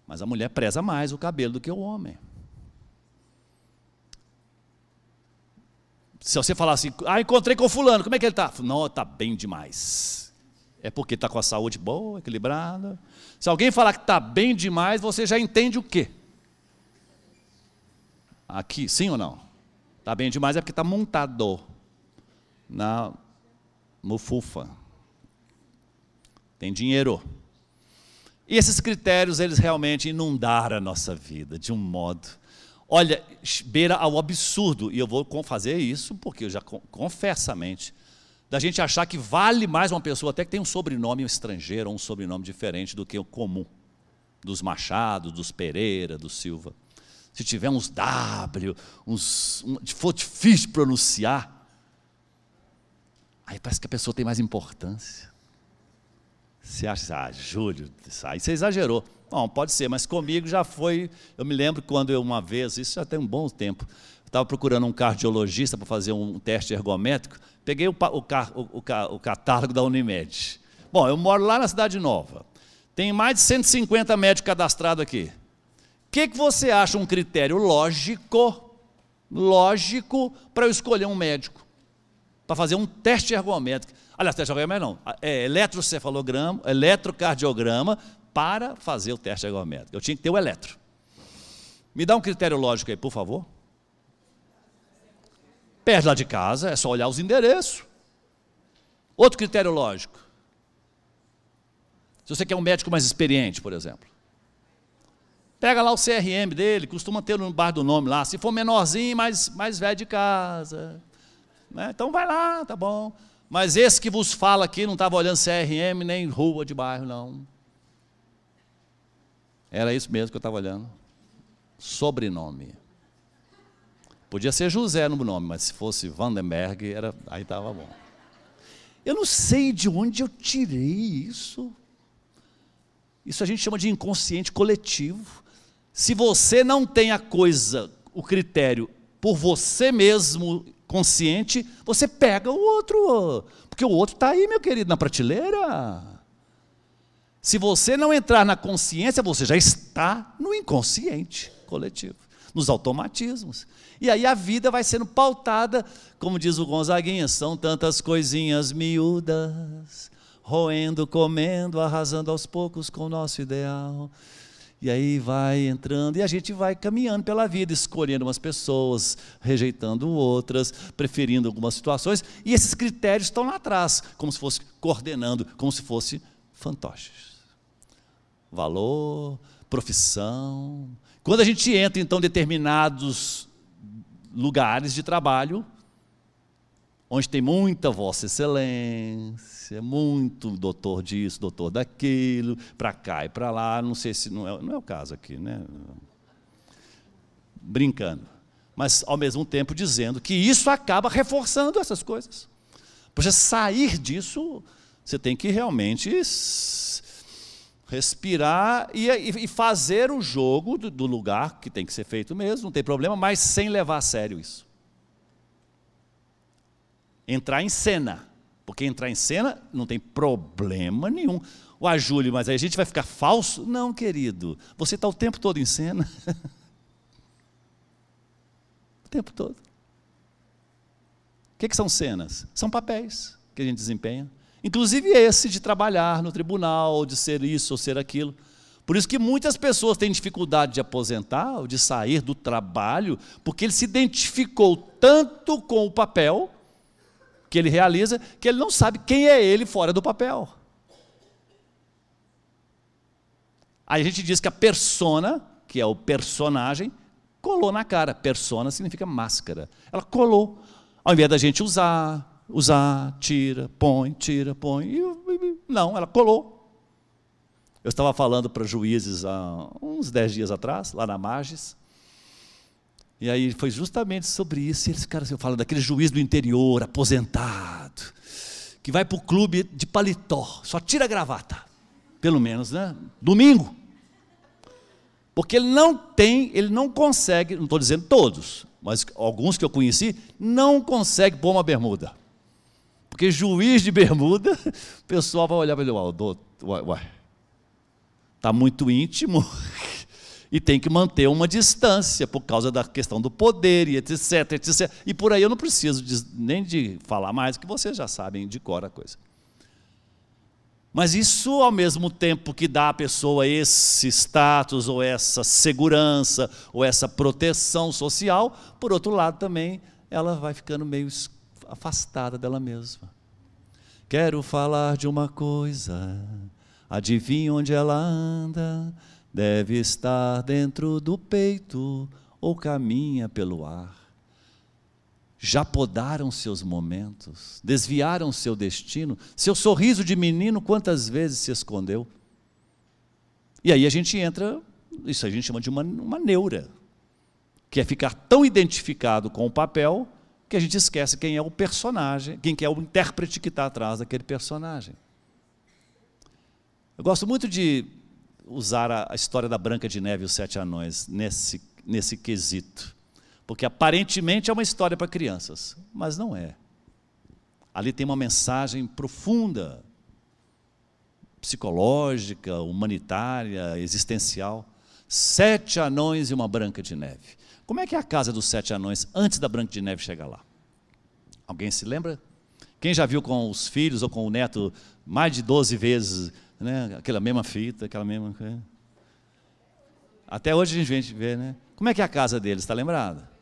Mas a mulher preza mais o cabelo do que o homem. Se você falar assim, encontrei com fulano, como é que ele está? Não, está bem demais. É porque está com a saúde boa, equilibrada. Se alguém falar que está bem demais, você já entende o quê? Aqui, sim ou não? Está bem demais é porque está montado na mufufa. Tem dinheiro. E esses critérios, eles realmente inundaram a nossa vida de um modo... Olha, beira ao absurdo, e eu vou fazer isso porque eu já confessamente, da gente achar que vale mais uma pessoa até que tem um sobrenome estrangeiro, ou um sobrenome diferente do que o comum, dos Machado, dos Pereira, do Silva. Se tiver uns W, for difícil de pronunciar, aí parece que a pessoa tem mais importância. Você acha, Júlio, aí você exagerou. Bom, pode ser, mas comigo já foi... Eu me lembro quando uma vez, isso já tem um bom tempo, eu estava procurando um cardiologista para fazer um teste ergométrico, peguei o catálogo da Unimed. Bom, eu moro lá na Cidade Nova, tem mais de 150 médicos cadastrados aqui. O que você acha um critério lógico para eu escolher um médico? Para fazer um teste ergométrico. Aliás, teste ergométrico não, é eletrocefalograma, eletrocardiograma, para fazer o teste ergométrico. Eu tinha que ter o eletro. Me dá um critério lógico aí, por favor. Perto lá de casa, é só olhar os endereços. Outro critério lógico. Se você quer um médico mais experiente, por exemplo. Pega lá o CRM dele, costuma ter no bar do nome lá. Se for menorzinho, mais velho de casa. Né? Então vai lá, tá bom. Mas esse que vos fala aqui não estava olhando CRM nem rua de bairro, não. Era isso mesmo que eu estava olhando. Sobrenome. Podia ser José no nome, mas se fosse Vandenberg, aí estava bom. Eu não sei de onde eu tirei isso. Isso a gente chama de inconsciente coletivo. Se você não tem o critério por você mesmo consciente, você pega o outro. Porque o outro está aí, meu querido, na prateleira. Se você não entrar na consciência, você já está no inconsciente coletivo, nos automatismos. E aí a vida vai sendo pautada, como diz o Gonzaguinha, são tantas coisinhas miúdas, roendo, comendo, arrasando aos poucos com o nosso ideal. E aí vai entrando, e a gente vai caminhando pela vida, escolhendo umas pessoas, rejeitando outras, preferindo algumas situações, e esses critérios estão lá atrás, como se fosse coordenando, como se fosse fantoches. Valor, profissão. Quando a gente entra, então, em determinados lugares de trabalho, onde tem muita Vossa Excelência, muito doutor disso, doutor daquilo, para cá e para lá, não sei se não é o caso aqui, né? Brincando. mas ao mesmo tempo dizendo que isso acaba reforçando essas coisas. Para sair disso, você tem que realmente respirar e fazer o jogo do lugar que tem que ser feito mesmo, não tem problema, mas sem levar a sério isso. Entrar em cena, porque entrar em cena não tem problema nenhum. Júlio, mas aí a gente vai ficar falso? Não, querido, você está o tempo todo em cena. O tempo todo. O que são cenas? São papéis que a gente desempenha. Inclusive esse de trabalhar no tribunal, de ser isso ou ser aquilo. Por isso que muitas pessoas têm dificuldade de aposentar ou de sair do trabalho, porque ele se identificou tanto com o papel que ele realiza, que ele não sabe quem é ele fora do papel. Aí a gente diz que a persona, que é o personagem, colou na cara. Persona significa máscara. Ela colou. Ao invés da gente usar, tira, põe. Não, ela colou. Eu estava falando para juízes há uns 10 dias atrás, lá na Magis, e aí foi justamente sobre isso. E eles ficaram assim, eu falo daquele juiz do interior, aposentado, que vai para o clube de paletó, só tira a gravata, pelo menos, né? Domingo. Porque ele não consegue, não estou dizendo todos, mas alguns que eu conheci, não consegue pôr uma bermuda. Porque juiz de bermuda, o pessoal vai olhar para ele, uai, está muito íntimo e tem que manter uma distância por causa da questão do poder e etc, etc. E por aí eu não preciso nem de falar mais, que vocês já sabem de cor a coisa. Mas isso, ao mesmo tempo que dá à pessoa esse status, ou essa segurança, ou essa proteção social, por outro lado também, ela vai ficando meio afastada dela mesma. Quero falar de uma coisa, adivinha onde ela anda, deve estar dentro do peito, ou caminha pelo ar. Já podaram seus momentos, desviaram seu destino, seu sorriso de menino quantas vezes se escondeu. E aí a gente entra, isso a gente chama de uma neura, que é ficar tão identificado com o papel, que a gente esquece quem é o personagem, quem é o intérprete que está atrás daquele personagem. Eu gosto muito de usar a história da Branca de Neve e os 7 Anões nesse quesito. Porque aparentemente é uma história para crianças, mas não é. Ali tem uma mensagem profunda, psicológica, humanitária, existencial. 7 anões e uma Branca de Neve. Como é que é a casa dos 7 anões antes da Branca de Neve chegar lá? Alguém se lembra? Quem já viu com os filhos ou com o neto mais de 12 vezes, né? Aquela mesma fita, aquela mesma... Até hoje a gente vê, né? Como é que é a casa deles, está lembrado?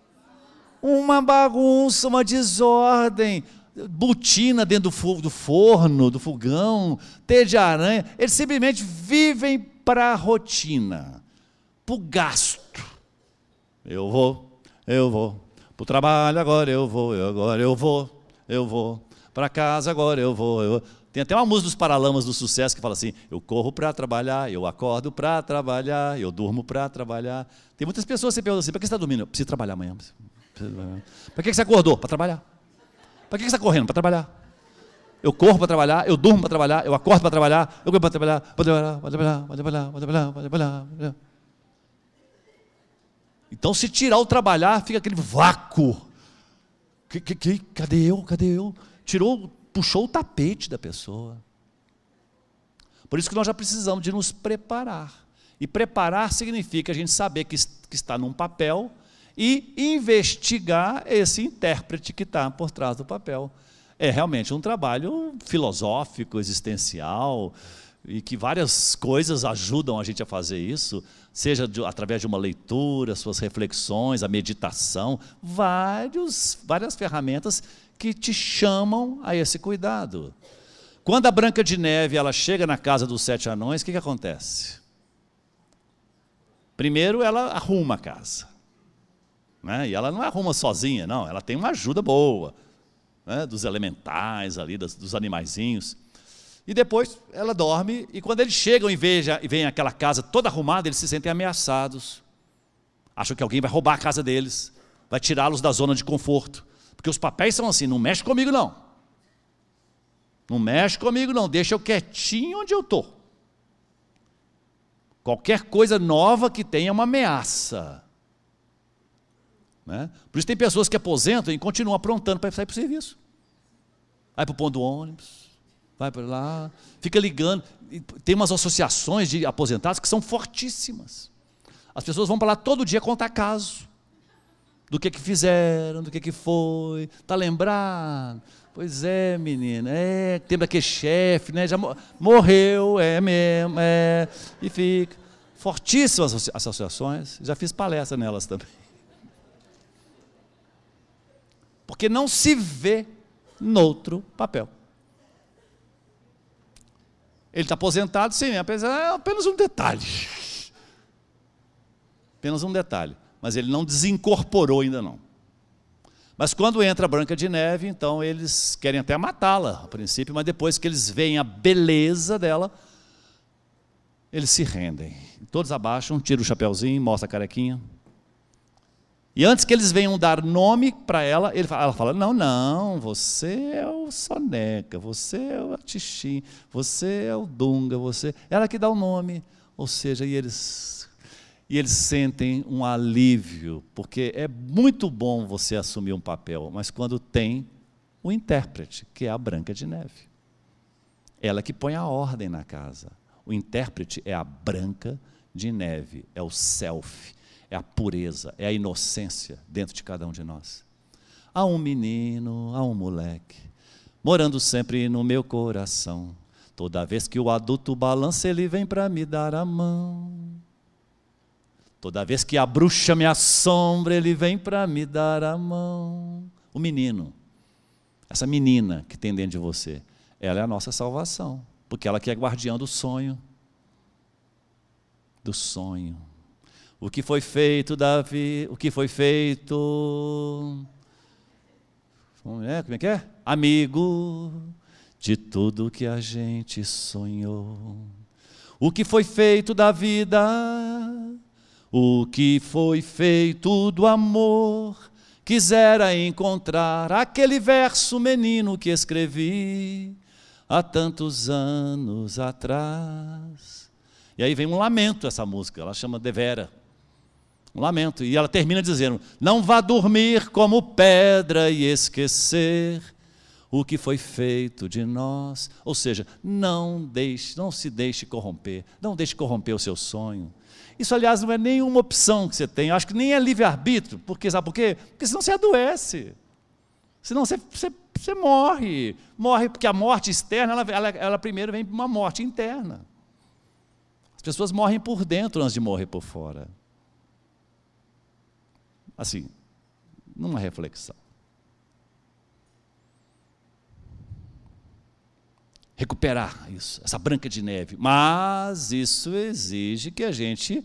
Uma bagunça, uma desordem, botina dentro do forno, do fogão, teia de aranha. Eles simplesmente vivem para a rotina, para o gasto. Eu vou para o trabalho, agora eu vou para casa, agora eu vou. Tem até uma música dos Paralamas do Sucesso que fala assim, eu corro para trabalhar, eu acordo para trabalhar, eu durmo para trabalhar. Tem muitas pessoas que perguntam assim, para que você está dormindo? Eu preciso trabalhar amanhã. Para que você acordou? Para trabalhar. Para que você está correndo? Para trabalhar. Eu corro para trabalhar, eu durmo para trabalhar, eu acordo para trabalhar, eu corro para trabalhar. Então, se tirar o trabalhar, fica aquele vácuo. Cadê eu? Puxou o tapete da pessoa. Por isso que nós já precisamos de nos preparar. E preparar significa a gente saber que está num papel e investigar esse intérprete que está por trás do papel. É realmente um trabalho filosófico, existencial, e que várias coisas ajudam a gente a fazer isso, seja através de uma leitura, suas reflexões, a meditação, várias ferramentas que te chamam a esse cuidado. Quando a Branca de Neve ela chega na casa dos 7 anões, o que acontece? Primeiro ela arruma a casa. Né? E ela não arruma sozinha, não, ela tem uma ajuda boa, né? Dos elementais ali, dos animaizinhos. E depois ela dorme, e quando eles chegam e veem aquela casa toda arrumada, eles se sentem ameaçados. Acham que alguém vai roubar a casa deles. vai tirá-los da zona de conforto. Porque os papéis são assim, não mexe comigo não. Não mexe comigo não, deixa eu quietinho onde eu estou. Qualquer coisa nova que tenha é uma ameaça. Né? Por isso tem pessoas que aposentam e continuam aprontando para sair para o serviço. Vai para o ponto do ônibus, vai para lá, fica ligando. Tem umas associações de aposentados que são fortíssimas. As pessoas vão para lá todo dia contar caso. Do que fizeram, do que foi. Está lembrado? Pois é, menina, tem daquele chefe, né? Já morreu, mesmo, e fica. Fortíssimas associações, já fiz palestra nelas também. Porque não se vê noutro papel. Ele está aposentado, sim, é apenas um detalhe. Apenas um detalhe. Mas ele não desincorporou ainda não. Mas quando entra a Branca de Neve, então eles querem até matá-la, a princípio, mas depois que eles veem a beleza dela, eles se rendem. Todos abaixam, tiram o chapeuzinho, mostra a carequinha. E antes que eles venham dar nome para ela, ela fala, não, você é o Soneca, você é o Atixim, você é o Dunga, ela que dá o nome. Ou seja, e eles sentem um alívio, porque é muito bom você assumir um papel, mas quando tem o intérprete, que é a Branca de Neve. Ela que põe a ordem na casa. O intérprete é a Branca de Neve, é o self, é a pureza, é a inocência dentro de cada um de nós. Há um menino, há um moleque, morando sempre no meu coração. Toda vez que o adulto balança, ele vem para me dar a mão. Toda vez que a bruxa me assombra, ele vem para me dar a mão. O menino, essa menina que tem dentro de você, ela é a nossa salvação, porque ela que é guardiã do sonho. Do sonho. O que foi feito, Davi? O que foi feito? Como é que é? Amigo de tudo que a gente sonhou. O que foi feito da vida? O que foi feito do amor? Quisera encontrar aquele verso, menino, que escrevi há tantos anos atrás. E aí vem um lamento essa música, ela chama Devera. Um lamento, e ela termina dizendo, não vá dormir como pedra e esquecer o que foi feito de nós. Ou seja, não se deixe corromper, não deixe corromper o seu sonho. Isso, aliás, não é nenhuma opção que você tem, eu acho que nem é livre-arbítrio, porque sabe por quê? Porque senão você adoece, senão você morre, porque a morte externa, ela primeiro vem uma morte interna. As pessoas morrem por dentro antes de morrer por fora. Assim, numa reflexão. Recuperar isso, essa Branca de Neve. Mas isso exige que a gente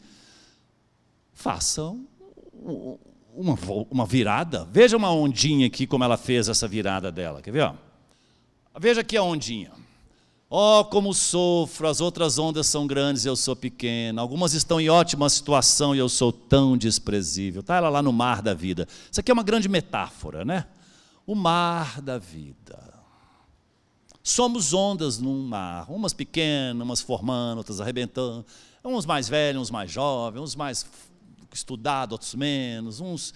faça uma virada. Veja uma ondinha aqui, como ela fez essa virada dela. Quer ver? Ó? Veja aqui a ondinha. Oh, como sofro, as outras ondas são grandes e eu sou pequena. Algumas estão em ótima situação e eu sou tão desprezível. Está ela lá no mar da vida. Isso aqui é uma grande metáfora, né? O mar da vida. Somos ondas num mar, umas pequenas, umas formando, outras arrebentando. Uns mais velhos, uns mais jovens, uns mais estudados, outros menos. Uns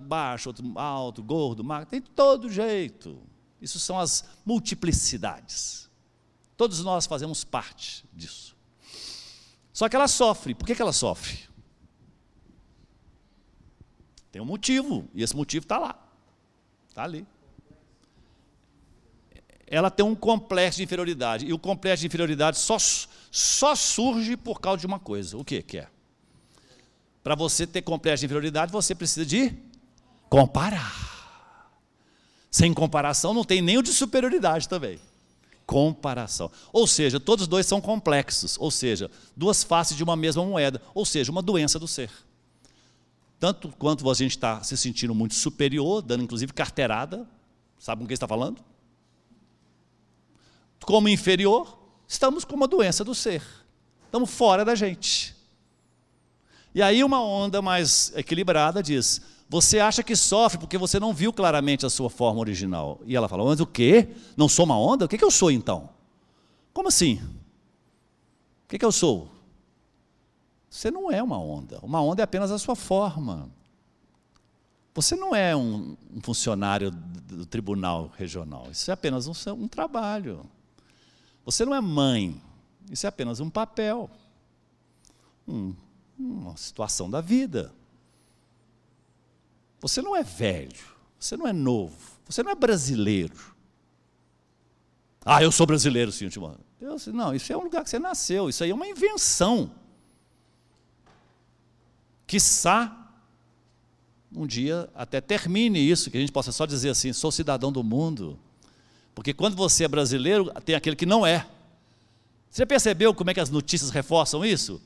baixo, outro alto, gordo, magro. Tem todo jeito. Isso são as multiplicidades. Todos nós fazemos parte disso. Só que ela sofre. Por que ela sofre? Tem um motivo, e esse motivo está lá. Está ali. Ela tem um complexo de inferioridade, e o complexo de inferioridade só surge por causa de uma coisa. O que é? Para você ter complexo de inferioridade, você precisa de comparar. Sem comparação, não tem nem o de superioridade também. Comparação. Ou seja, todos dois são complexos, ou seja, duas faces de uma mesma moeda, ou seja, uma doença do ser. Tanto quanto a gente está se sentindo muito superior, dando inclusive carteirada, sabe com quem está falando? Como inferior, estamos com uma doença do ser. Estamos fora da gente. E aí uma onda mais equilibrada diz, Você acha que sofre porque você não viu claramente a sua forma original. E ela fala, mas o quê? Não sou uma onda? O que eu sou então? Como assim? O que eu sou? Você não é uma onda. Uma onda é apenas a sua forma. Você não é um funcionário do tribunal regional. Isso é apenas um trabalho. Você não é mãe. Isso é apenas um papel. Uma situação da vida. Você não é velho. Você não é novo. Você não é brasileiro. Eu sou brasileiro, sim, Timóteo. Não, isso é um lugar que você nasceu. Isso aí é uma invenção. Quiçá, um dia até termine isso, que a gente possa só dizer assim, sou cidadão do mundo. Porque quando você é brasileiro, tem aquele que não é. Você já percebeu como é que as notícias reforçam isso?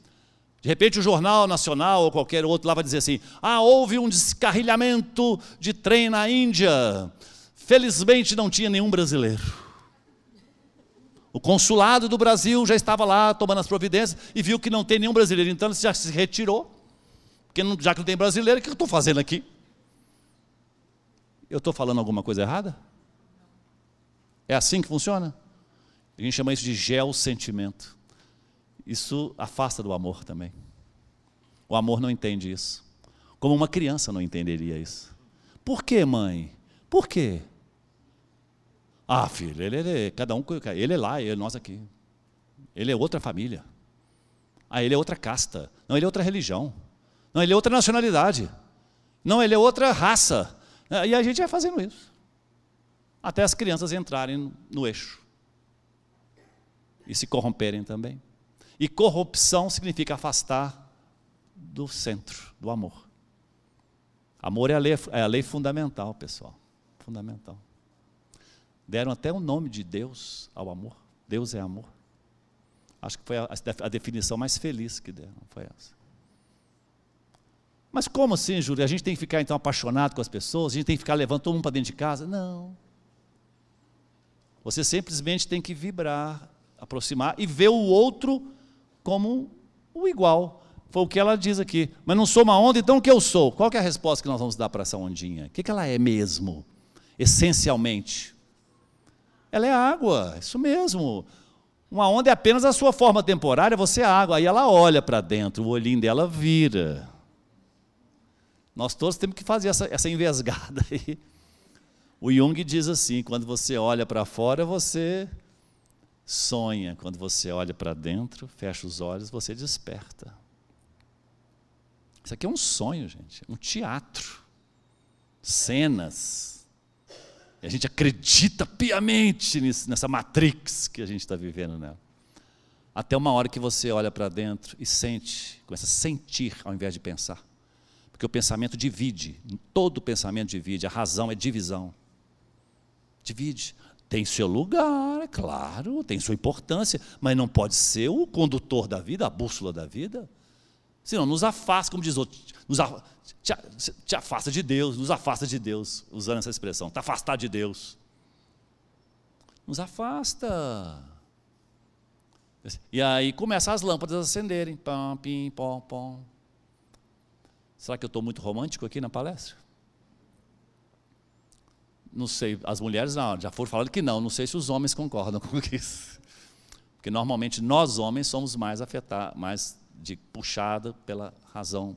De repente o Jornal Nacional ou qualquer outro lá vai dizer assim, houve um descarrilhamento de trem na Índia. Felizmente não tinha nenhum brasileiro. O consulado do Brasil já estava lá tomando as providências e viu que não tem nenhum brasileiro. Então ele já se retirou. Porque já que não tem brasileiro, o que eu estou fazendo aqui? Eu estou falando alguma coisa errada? É assim que funciona? A gente chama isso de geossentimento. Isso afasta do amor também. O amor não entende isso. Como uma criança não entenderia isso. Por quê, mãe? Por quê? Filho, ele é cada um, ele é lá, nós aqui. Ele é outra família. Ele é outra casta. Não, ele é outra religião. Não, ele é outra nacionalidade. Não, ele é outra raça. E a gente vai fazendo isso. Até as crianças entrarem no eixo. E se corromperem também. E corrupção significa afastar do centro, do amor. Amor é a lei fundamental, pessoal. Fundamental. Deram até o nome de Deus ao amor. Deus é amor. Acho que foi a definição mais feliz que deram, foi essa. Mas como assim, Júlio? A gente tem que ficar então apaixonado com as pessoas? A gente tem que ficar levando todo mundo para dentro de casa? Não. Você simplesmente tem que vibrar, aproximar e ver o outro como o igual. Foi o que ela diz aqui. Mas não sou uma onda, então o que eu sou? Qual que é a resposta que nós vamos dar para essa ondinha? O que ela é mesmo, essencialmente? Ela é água, isso mesmo. Uma onda é apenas a sua forma temporária, você é água. Aí ela olha para dentro, o olhinho dela vira. Nós todos temos que fazer essa envesgada aí. O Jung diz assim, quando você olha para fora, você sonha. Quando você olha para dentro, fecha os olhos, você desperta. Isso aqui é um sonho, gente, um teatro. Cenas. E a gente acredita piamente nessa matrix que a gente está vivendo nela. Até uma hora que você olha para dentro e sente, começa a sentir ao invés de pensar. Porque o pensamento divide, todo pensamento divide, a razão é divisão. Divide. Tem seu lugar, é claro, tem sua importância, mas não pode ser o condutor da vida, a bússola da vida. Senão nos afasta, como diz outro, te afasta de Deus, nos afasta de Deus, usando essa expressão, está afastado de Deus. Nos afasta. E aí começam as lâmpadas a acenderem, pam, pim, pom, pom. Será que eu estou muito romântico aqui na palestra? Não sei, as mulheres já foram falando que não sei se os homens concordam com isso. Porque normalmente nós homens somos mais afetados, mais puxada pela razão.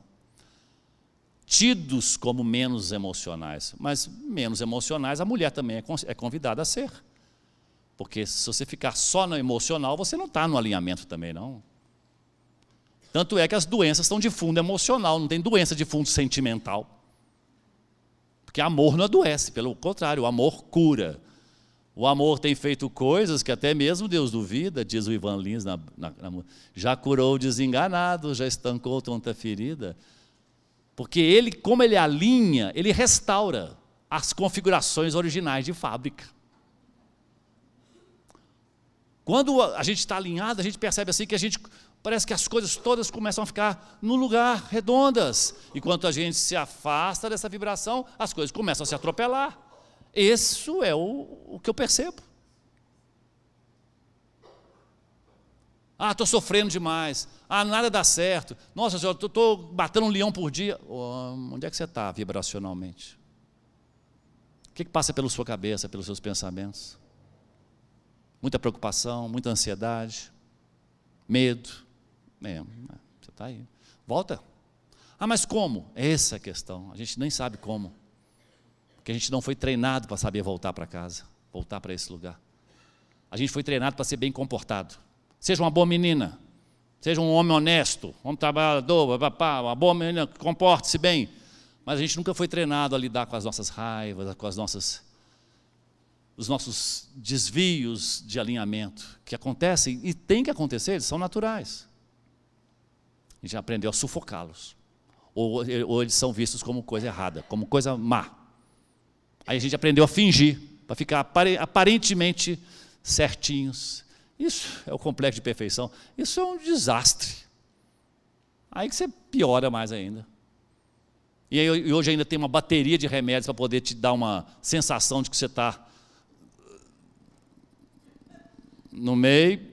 Tidos como menos emocionais, mas menos emocionais a mulher também é convidada a ser. Porque se você ficar só no emocional, você não está no alinhamento também, não. Tanto é que as doenças estão de fundo emocional, não tem doença de fundo sentimental. Porque amor não adoece, pelo contrário, o amor cura. O amor tem feito coisas que até mesmo Deus duvida, diz o Ivan Lins, já curou o desenganado, já estancou tanta ferida. Porque ele, como ele alinha, ele restaura as configurações originais de fábrica. Quando a gente está alinhado, a gente percebe assim que parece que as coisas todas começam a ficar no lugar, redondas. Enquanto a gente se afasta dessa vibração, as coisas começam a se atropelar. Isso é o que eu percebo. Ah, estou sofrendo demais. Ah, nada dá certo. Nossa senhora, estou matando um leão por dia. Onde é que você está vibracionalmente? O que passa pela sua cabeça, pelos seus pensamentos? Muita preocupação, muita ansiedade, medo. Você está aí. Volta. Ah, mas como? Essa é a questão. A gente nem sabe como. Porque a gente não foi treinado para saber voltar para casa, voltar para esse lugar. A gente foi treinado para ser bem comportado. Seja uma boa menina, seja um homem honesto, um homem trabalhador, uma boa menina, comporte-se bem. Mas a gente nunca foi treinado a lidar com as nossas raivas, com os nossos desvios de alinhamento, que acontecem e tem que acontecer, eles são naturais. A gente aprendeu a sufocá-los. Ou eles são vistos como coisa errada, como coisa má. Aí a gente aprendeu a fingir, para ficar aparentemente certinhos. Isso é o complexo de perfeição. Isso é um desastre. Aí que você piora mais ainda. E hoje ainda tem uma bateria de remédios para poder te dar uma sensação de que você está no meio,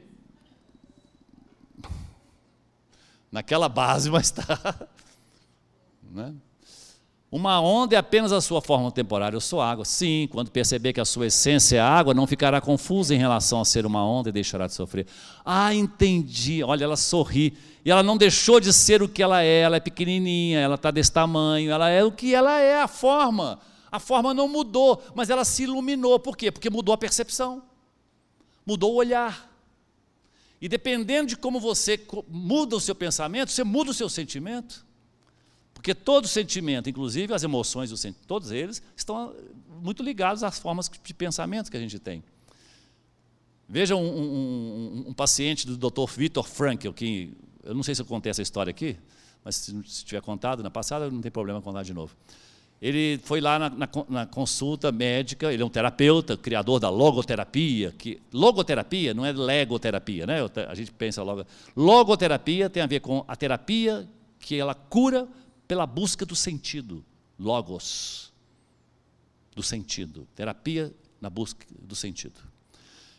naquela base, mas está. Né? Uma onda é apenas a sua forma temporária. Eu sou água. Sim, quando perceber que a sua essência é água, não ficará confusa em relação a ser uma onda e deixará de sofrer. Ah, entendi. Olha, ela sorri. E ela não deixou de ser o que ela é pequenininha, ela está desse tamanho, ela é o que ela é, a forma. A forma não mudou, mas ela se iluminou. Por quê? Porque mudou a percepção, mudou o olhar. E dependendo de como você muda o seu pensamento, você muda o seu sentimento. Porque todo sentimento, inclusive as emoções, todos eles estão muito ligados às formas de pensamento que a gente tem. Veja um paciente do Dr. Viktor Frankl, que eu não sei se eu contei essa história aqui, mas se tiver contado na passada, não tem problema contar de novo. Ele foi lá na consulta médica, ele é um terapeuta, criador da logoterapia. Logoterapia não é legoterapia, né? A gente pensa logo. Logoterapia tem a ver com a terapia que ela cura pela busca do sentido, logos, do sentido, terapia na busca do sentido.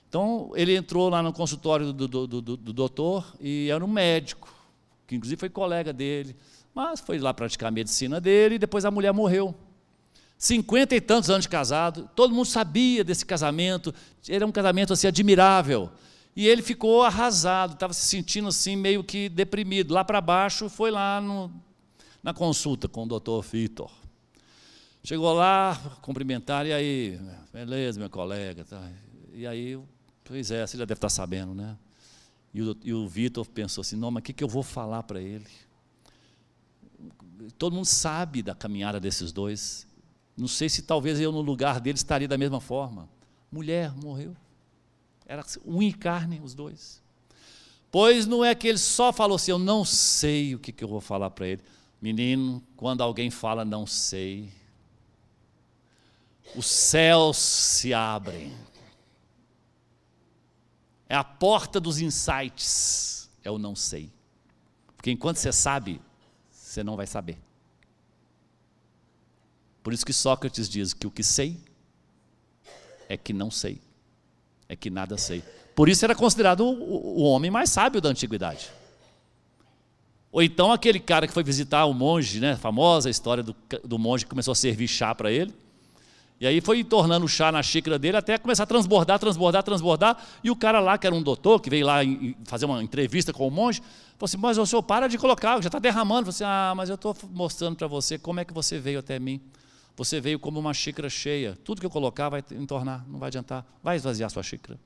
Então, ele entrou lá no consultório do doutor e era um médico, que inclusive foi colega dele, mas foi lá praticar a medicina dele e depois a mulher morreu. 50 e tantos anos de casado, todo mundo sabia desse casamento, era um casamento assim admirável. E ele ficou arrasado, estava se sentindo assim meio que deprimido. Lá para baixo, foi lá na consulta com o doutor Viktor. Chegou lá, cumprimentaram, e aí, beleza, meu colega. Tá. E aí, pois é, você já deve estar sabendo, né? E o Viktor pensou assim, não, mas o que eu vou falar para ele? Todo mundo sabe da caminhada desses dois. Não sei se talvez eu no lugar dele estaria da mesma forma. Mulher, morreu. Era unha e carne, os dois. Pois não é que ele só falou assim, eu não sei o que eu vou falar para ele. Menino, quando alguém fala não sei, os céus se abrem. É a porta dos insights, é o não sei. Porque enquanto você sabe, você não vai saber. Por isso que Sócrates diz que o que sei é que não sei, é que nada sei. Por isso era considerado o homem mais sábio da antiguidade. Ou então aquele cara que foi visitar o monge, né, a famosa história do monge que começou a servir chá para ele, e aí foi tornando o chá na xícara dele até começar a transbordar, e o cara lá, que era um doutor, que veio lá fazer uma entrevista com o monge, falou assim, mas o senhor para de colocar, já está derramando. Falei assim, mas eu estou mostrando para você como é que você veio até mim. Você veio como uma xícara cheia, tudo que eu colocar vai entornar, não vai adiantar, vai esvaziar sua xícara.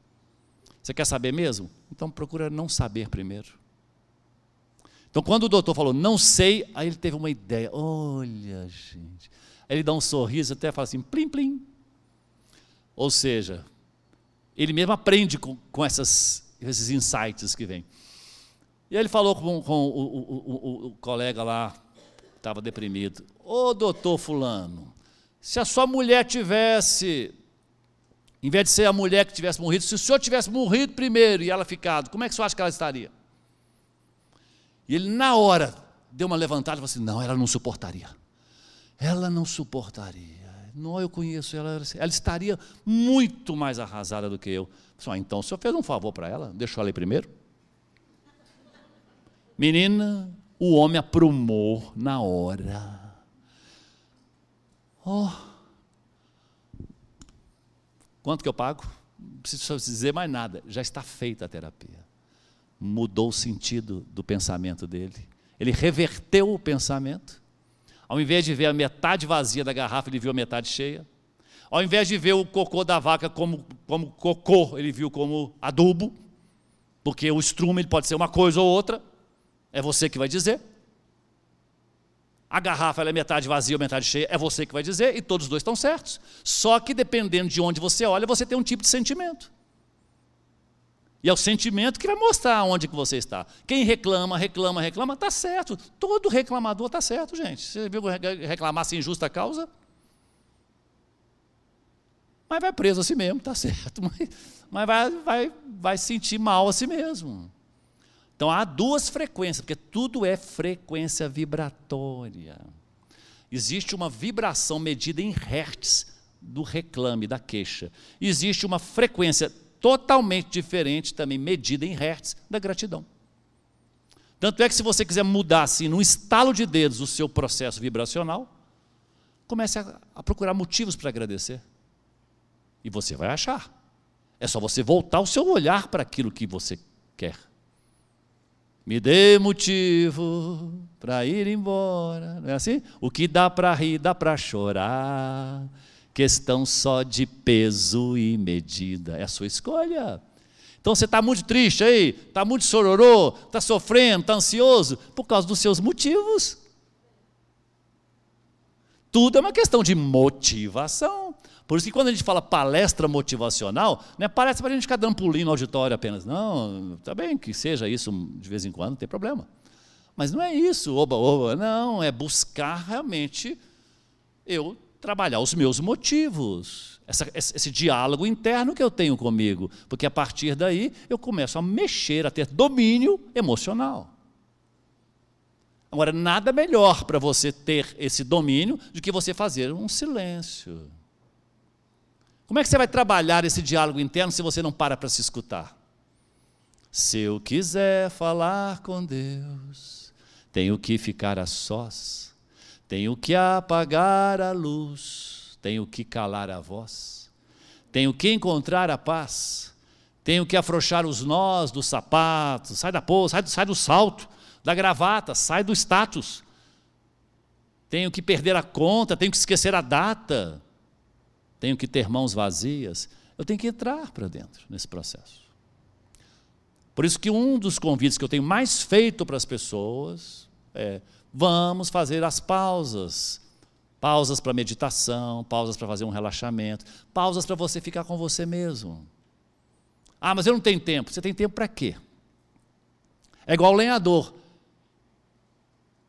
Você quer saber mesmo? Então procura não saber primeiro. Então, quando o doutor falou, não sei, aí ele teve uma ideia. Olha, gente. Aí ele dá um sorriso, até fala assim, plim, plim. Ou seja, ele mesmo aprende com esses insights que vêm. E aí ele falou com o colega lá, estava deprimido. Ô, doutor fulano, se a sua mulher tivesse, em vez de ser a mulher que tivesse morrido, se o senhor tivesse morrido primeiro e ela ficado, como é que o senhor acha que ela estaria? E ele, na hora, deu uma levantada e falou assim, não, ela não suportaria. Ela não suportaria. Não, eu conheço ela estaria muito mais arrasada do que eu. Então o senhor fez um favor para ela, deixou ela ir primeiro. Menina, o homem aprumou na hora. Quanto que eu pago? Não preciso dizer mais nada, já está feita a terapia. Mudou o sentido do pensamento dele. Ele reverteu o pensamento. Ao invés de ver a metade vazia da garrafa, ele viu a metade cheia. Ao invés de ver o cocô da vaca como cocô, ele viu como adubo, porque o estrume ele pode ser uma coisa ou outra, é você que vai dizer. A garrafa ela é metade vazia ou metade cheia, é você que vai dizer, e todos os dois estão certos. Só que dependendo de onde você olha, você tem um tipo de sentimento. E é o sentimento que vai mostrar onde que você está. Quem reclama, está certo. Todo reclamador está certo, gente. Você viu reclamar sem justa causa? Mas vai preso a si mesmo, está certo. Mas vai sentir mal a si mesmo. Então, há duas frequências, porque tudo é frequência vibratória. Existe uma vibração medida em hertz do reclame, da queixa. Existe uma frequência totalmente diferente, também medida em hertz, da gratidão. Tanto é que se você quiser mudar, assim, num estalo de dedos, o seu processo vibracional, comece a procurar motivos para agradecer. E você vai achar. É só você voltar o seu olhar para aquilo que você quer. Me dê motivo para ir embora. Não é assim? O que dá para rir, dá para chorar. Questão só de peso e medida. É a sua escolha. Então você está muito triste aí, está muito chororô, está sofrendo, está ansioso, por causa dos seus motivos. Tudo é uma questão de motivação. Por isso que quando a gente fala palestra motivacional, não é palestra para a gente ficar dando pulinho no auditório apenas. Não, está bem que seja isso de vez em quando, não tem problema. Mas não é isso, oba, não, é buscar realmente eu trabalhar os meus motivos, esse diálogo interno que eu tenho comigo, porque a partir daí eu começo a mexer, a ter domínio emocional. Agora, nada melhor para você ter esse domínio do que você fazer um silêncio. Como é que você vai trabalhar esse diálogo interno se você não para se escutar? Se eu quiser falar com Deus, tenho que ficar a sós, tenho que apagar a luz, tenho que calar a voz, tenho que encontrar a paz, tenho que afrouxar os nós do sapato, sai da pose, sai do salto, da gravata, sai do status, tenho que perder a conta, tenho que esquecer a data, tenho que ter mãos vazias, eu tenho que entrar para dentro nesse processo. Por isso que um dos convites que eu tenho mais feito para as pessoas é: vamos fazer as pausas. Pausas para meditação, pausas para fazer um relaxamento, pausas para você ficar com você mesmo. Ah, mas eu não tenho tempo. Você tem tempo para quê? É igual o lenhador,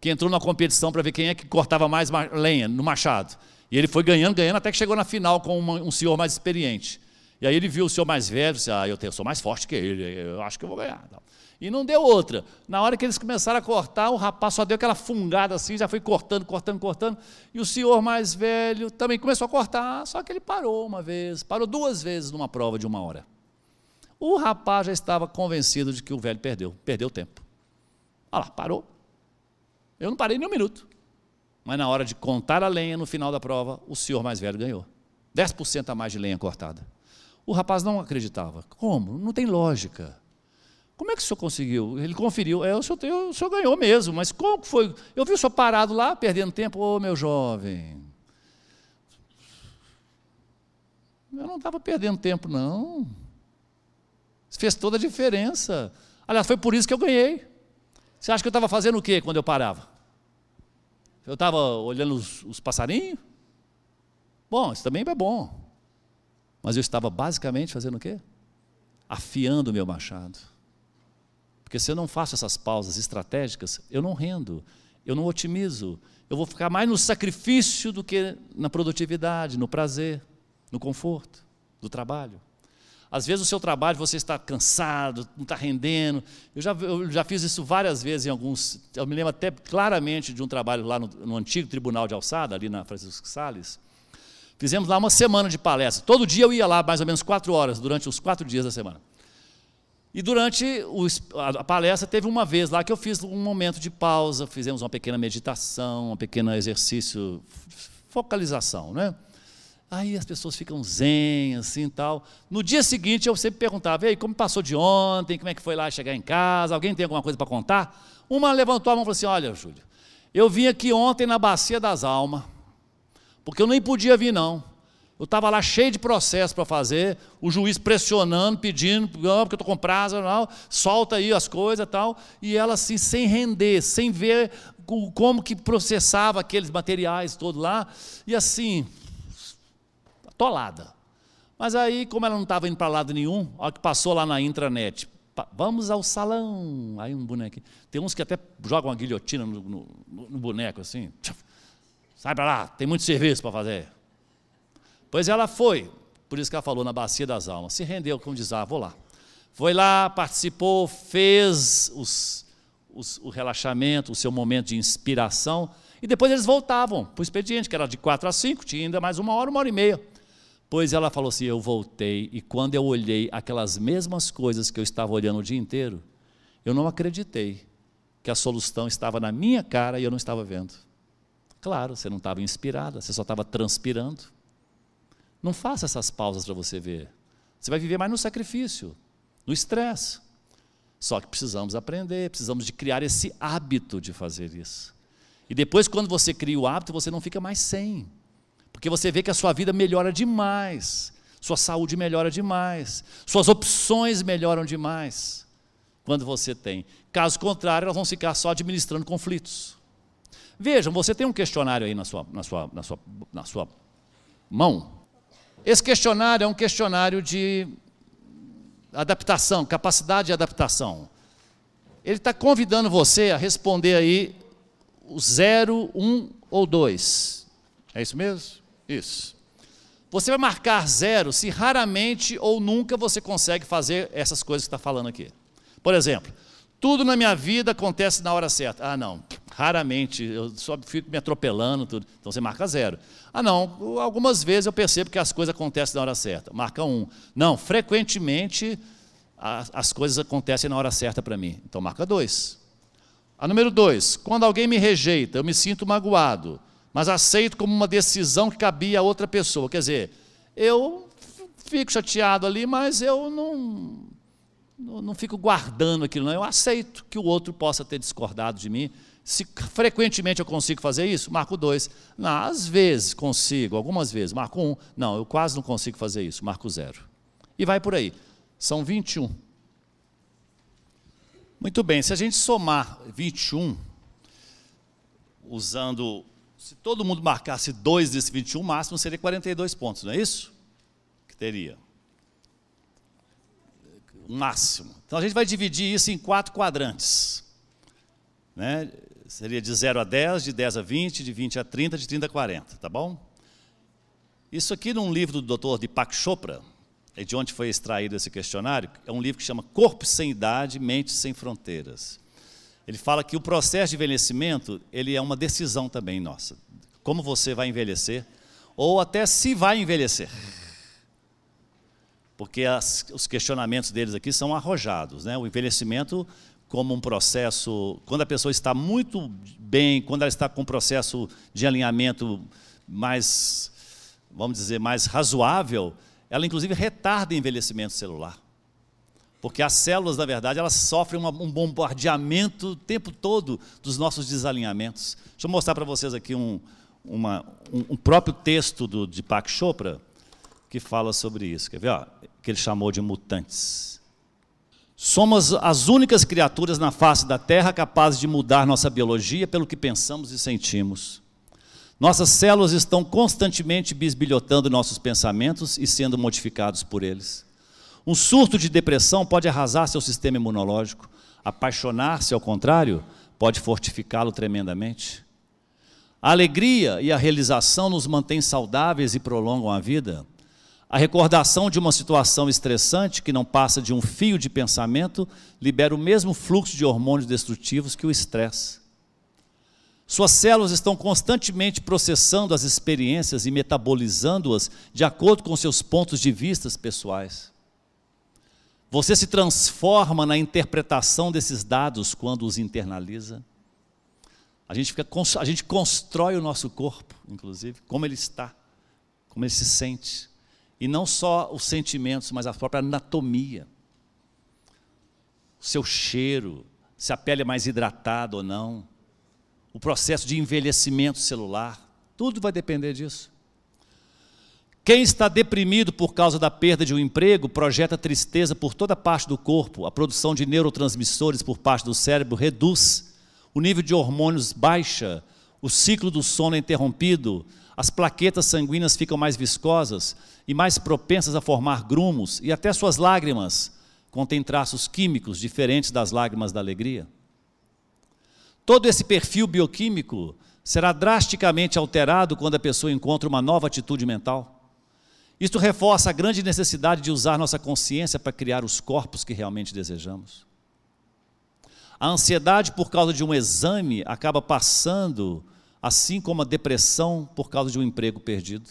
que entrou numa competição para ver quem é que cortava mais lenha no machado. E ele foi ganhando, até que chegou na final com um senhor mais experiente. E aí ele viu o senhor mais velho e disse: eu sou mais forte que ele, eu acho que eu vou ganhar. E não deu outra. Na hora que eles começaram a cortar, o rapaz só deu aquela fungada assim, já foi cortando. E o senhor mais velho também começou a cortar, só que ele parou uma vez, parou 2 vezes numa prova de 1 hora. O rapaz já estava convencido de que o velho perdeu tempo. Olha lá, parou. Eu não parei nem 1 minuto. Mas na hora de contar a lenha no final da prova, o senhor mais velho ganhou. 10% a mais de lenha cortada. O rapaz não acreditava. Como? Não tem lógica. Como é que o senhor conseguiu? Ele conferiu. O senhor ganhou mesmo, mas como que foi? Eu vi o senhor parado lá, perdendo tempo. Ô, meu jovem. Eu não estava perdendo tempo, não. Isso fez toda a diferença. Aliás, foi por isso que eu ganhei. Você acha que eu estava fazendo o quê quando eu parava? Eu estava olhando os passarinhos? Bom, isso também é bom. Mas eu estava basicamente fazendo o quê? Afiando o meu machado. Porque se eu não faço essas pausas estratégicas, eu não rendo, eu não otimizo. Eu vou ficar mais no sacrifício do que na produtividade, no prazer, no conforto do trabalho. Às vezes o seu trabalho, você está cansado, não está rendendo. Eu já fiz isso várias vezes em alguns... Eu me lembro até claramente de um trabalho lá no antigo Tribunal de Alçada, ali na Francisco Salles. Fizemos lá uma semana de palestra. Todo dia eu ia lá mais ou menos 4 horas, durante os 4 dias da semana. E durante a palestra teve uma vez lá que eu fiz um momento de pausa, fizemos uma pequena meditação, um pequeno exercício, focalização, né? Aí as pessoas ficam zen, assim, tal. No dia seguinte eu sempre perguntava: "Ei, como passou de ontem? Como é que foi lá chegar em casa? Alguém tem alguma coisa para contar?" Uma levantou a mão e falou assim: "Olha, Júlio, eu vim aqui ontem na Bacia das Almas, porque eu nem podia vir, não. Eu estava lá cheio de processo para fazer, o juiz pressionando, pedindo, porque eu estou com prazo, não, solta aí as coisas e tal." E ela assim, sem render, sem ver como que processava aqueles materiais todos lá, e assim, atolada. Mas aí, como ela não estava indo para lado nenhum, a hora que passou lá na intranet, "Vamos ao salão." Aí um boneco, tem uns que até jogam uma guilhotina no boneco assim, "Sai para lá, tem muito serviço para fazer." Pois ela foi, por isso que ela falou na Bacia das Almas, se rendeu, como diz, vou lá. Foi lá, participou, fez o relaxamento, o seu momento de inspiração, e depois eles voltavam para o expediente, que era de 4 às 5, tinha ainda mais uma hora e meia. Pois ela falou assim: "Eu voltei, e quando eu olhei aquelas mesmas coisas que eu estava olhando o dia inteiro, eu não acreditei que a solução estava na minha cara e eu não estava vendo." Claro, você não estava inspirada, você só estava transpirando. Não faça essas pausas para você ver. Você vai viver mais no sacrifício, no estresse. Só que precisamos aprender, precisamos de criar esse hábito de fazer isso. E depois, quando você cria o hábito, você não fica mais sem. Porque você vê que a sua vida melhora demais, sua saúde melhora demais, suas opções melhoram demais, quando você tem. Caso contrário, elas vão ficar só administrando conflitos. Vejam, você tem um questionário aí na sua mão. Esse questionário é um questionário de adaptação, capacidade de adaptação. Ele está convidando você a responder aí o 0, 1 ou 2. É isso mesmo? Isso. Você vai marcar 0 se raramente ou nunca você consegue fazer essas coisas que está falando aqui. Por exemplo, tudo na minha vida acontece na hora certa. Ah, não, raramente, eu só fico me atropelando, tudo. Então você marca 0. Ah, não, algumas vezes eu percebo que as coisas acontecem na hora certa. Marca 1. Não, frequentemente as coisas acontecem na hora certa para mim. Então marca 2. A número 2, quando alguém me rejeita, eu me sinto magoado, mas aceito como uma decisão que cabia a outra pessoa. Quer dizer, eu fico chateado ali, mas eu não fico guardando aquilo, não. Eu aceito que o outro possa ter discordado de mim. Se frequentemente eu consigo fazer isso, marco 2. Não, às vezes consigo, algumas vezes, marco 1. Não, eu quase não consigo fazer isso, marco 0. E vai por aí. São 21. Muito bem, se a gente somar 21, usando, se todo mundo marcasse 2 desse 21, o máximo seria 42 pontos, não é isso? Que teria. O máximo. Então a gente vai dividir isso em 4 quadrantes. Né? Seria de 0 a 10, de 10 a 20, de 20 a 30, de 30 a 40, tá bom? Isso aqui num livro do Dr. Deepak Chopra, é de onde foi extraído esse questionário, é um livro que chama Corpo Sem Idade, Mente Sem Fronteiras. Ele fala que o processo de envelhecimento, ele é uma decisão também nossa. Como você vai envelhecer, ou até se vai envelhecer. Porque os questionamentos deles aqui são arrojados, né? O envelhecimento como um processo, quando a pessoa está muito bem, quando ela está com um processo de alinhamento mais, vamos dizer, mais razoável, ela inclusive retarda o envelhecimento celular. Porque as células, na verdade, elas sofrem um bombardeamento o tempo todo dos nossos desalinhamentos. Deixa eu mostrar para vocês aqui um próprio texto do Deepak Chopra, que fala sobre isso. Quer ver? Ó, que ele chamou de mutantes. Somos as únicas criaturas na face da Terra capazes de mudar nossa biologia pelo que pensamos e sentimos. Nossas células estão constantemente bisbilhotando nossos pensamentos e sendo modificados por eles. Um surto de depressão pode arrasar seu sistema imunológico. Apaixonar-se, ao contrário, pode fortificá-lo tremendamente. A alegria e a realização nos mantêm saudáveis e prolongam a vida. A recordação de uma situação estressante que não passa de um fio de pensamento libera o mesmo fluxo de hormônios destrutivos que o estresse. Suas células estão constantemente processando as experiências e metabolizando-as de acordo com seus pontos de vista pessoais. Você se transforma na interpretação desses dados quando os internaliza. A gente constrói o nosso corpo, inclusive, como ele está, como ele se sente. E não só os sentimentos, mas a própria anatomia. O seu cheiro, se a pele é mais hidratada ou não. O processo de envelhecimento celular, tudo vai depender disso. Quem está deprimido por causa da perda de um emprego, projeta tristeza por toda parte do corpo, a produção de neurotransmissores por parte do cérebro reduz, o nível de hormônios baixa, o ciclo do sono é interrompido, as plaquetas sanguíneas ficam mais viscosas e mais propensas a formar grumos, e até suas lágrimas contêm traços químicos diferentes das lágrimas da alegria. Todo esse perfil bioquímico será drasticamente alterado quando a pessoa encontra uma nova atitude mental. Isto reforça a grande necessidade de usar nossa consciência para criar os corpos que realmente desejamos. A ansiedade por causa de um exame acaba passando, assim como a depressão por causa de um emprego perdido.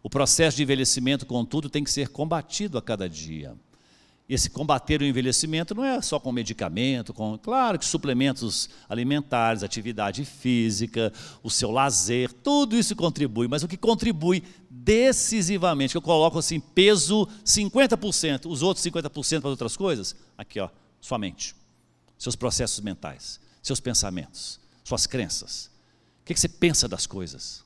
O processo de envelhecimento, contudo, tem que ser combatido a cada dia. Esse combater o envelhecimento não é só com medicamento, claro que suplementos alimentares, atividade física, o seu lazer, tudo isso contribui, mas o que contribui decisivamente, que eu coloco assim, peso 50%, os outros 50% para outras coisas, aqui ó, sua mente, seus processos mentais, seus pensamentos, suas crenças. O que você pensa das coisas?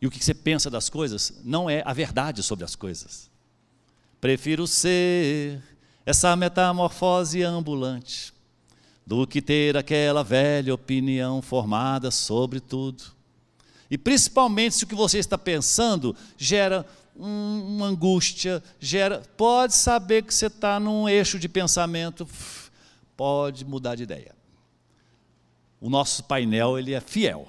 E o que você pensa das coisas não é a verdade sobre as coisas. Prefiro ser essa metamorfose ambulante do que ter aquela velha opinião formada sobre tudo. E principalmente se o que você está pensando gera uma angústia, pode saber que você está num eixo de pensamento, pode mudar de ideia. O nosso painel ele é fiel.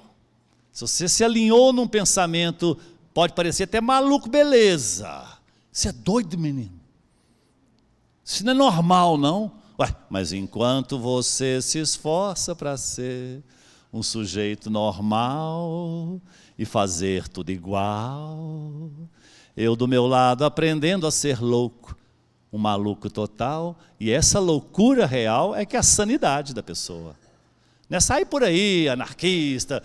Se você se alinhou num pensamento, pode parecer até maluco, beleza. Você é doido, menino? Isso não é normal, não? Ué, mas enquanto você se esforça para ser um sujeito normal e fazer tudo igual, eu do meu lado aprendendo a ser louco, um maluco total, e essa loucura real é que é a sanidade da pessoa. Não é sair por aí, anarquista,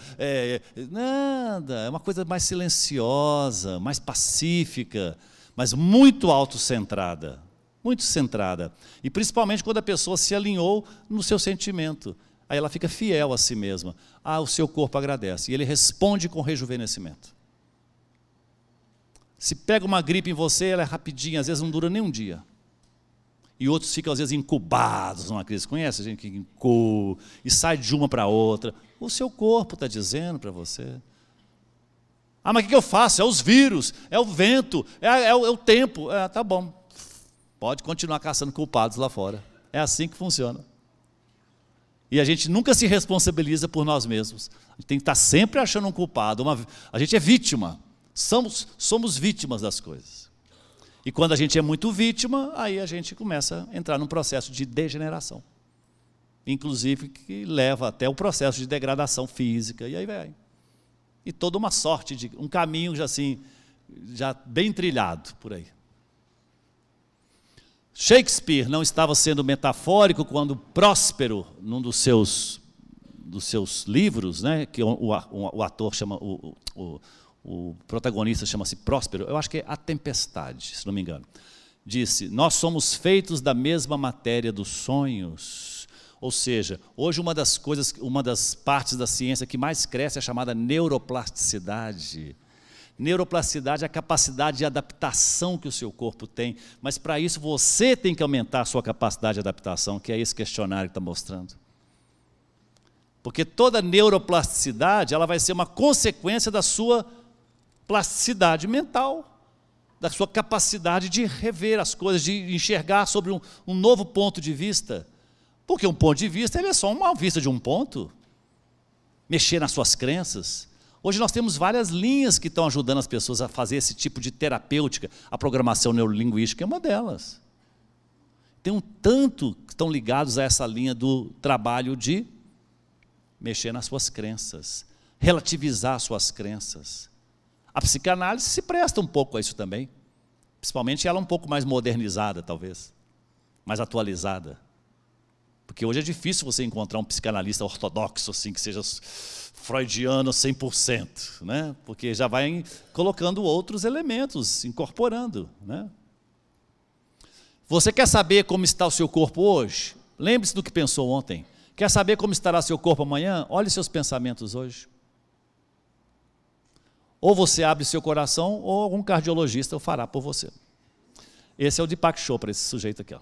nada, é uma coisa mais silenciosa, mais pacífica, mas muito autocentrada, muito centrada. E principalmente quando a pessoa se alinhou no seu sentimento. Aí ela fica fiel a si mesma. Ah, o seu corpo agradece. E ele responde com rejuvenescimento. Se pega uma gripe em você, ela é rapidinha, às vezes não dura nem um dia. E outros ficam, às vezes, incubados numa crise. Conhece a gente que incuba e sai de uma para outra. O seu corpo está dizendo para você. Ah, mas o que eu faço? É os vírus, é o vento, é o tempo. Tá bom, pode continuar caçando culpados lá fora. É assim que funciona. E a gente nunca se responsabiliza por nós mesmos. A gente tem que estar sempre achando um culpado. A gente é vítima. Somos vítimas das coisas. E quando a gente é muito vítima, aí a gente começa a entrar num processo de degeneração. Inclusive que leva até o processo de degradação física. E aí vai. E toda uma sorte de um caminho já bem trilhado por aí. Shakespeare não estava sendo metafórico quando Próspero, num dos seus livros, né, que o ator chama, o protagonista chama-se Próspero, eu acho que é A Tempestade, se não me engano, disse: nós somos feitos da mesma matéria dos sonhos. Ou seja, hoje uma das partes da ciência que mais cresce é a chamada neuroplasticidade. Neuroplasticidade é a capacidade de adaptação que o seu corpo tem, mas para isso você tem que aumentar a sua capacidade de adaptação, que é esse questionário que está mostrando. Porque toda neuroplasticidade ela vai ser uma consequência da sua plasticidade mental, da sua capacidade de rever as coisas, de enxergar sobre um novo ponto de vista. Porque um ponto de vista ele é só uma vista de um ponto. Mexer nas suas crenças. Hoje nós temos várias linhas que estão ajudando as pessoas a fazer esse tipo de terapêutica. A programação neurolinguística é uma delas. Tem um tanto que estão ligados a essa linha do trabalho de mexer nas suas crenças, relativizar suas crenças, A psicanálise se presta um pouco a isso também, principalmente ela um pouco mais modernizada, talvez, mais atualizada. Porque hoje é difícil você encontrar um psicanalista ortodoxo, assim, que seja freudiano 100%, né? Porque já vai colocando outros elementos, incorporando, né? Você quer saber como está o seu corpo hoje? Lembre-se do que pensou ontem. Quer saber como estará seu corpo amanhã? Olhe seus pensamentos hoje. Ou você abre seu coração, ou algum cardiologista o fará por você. Esse é o Deepak Chopra, esse sujeito aqui, ó.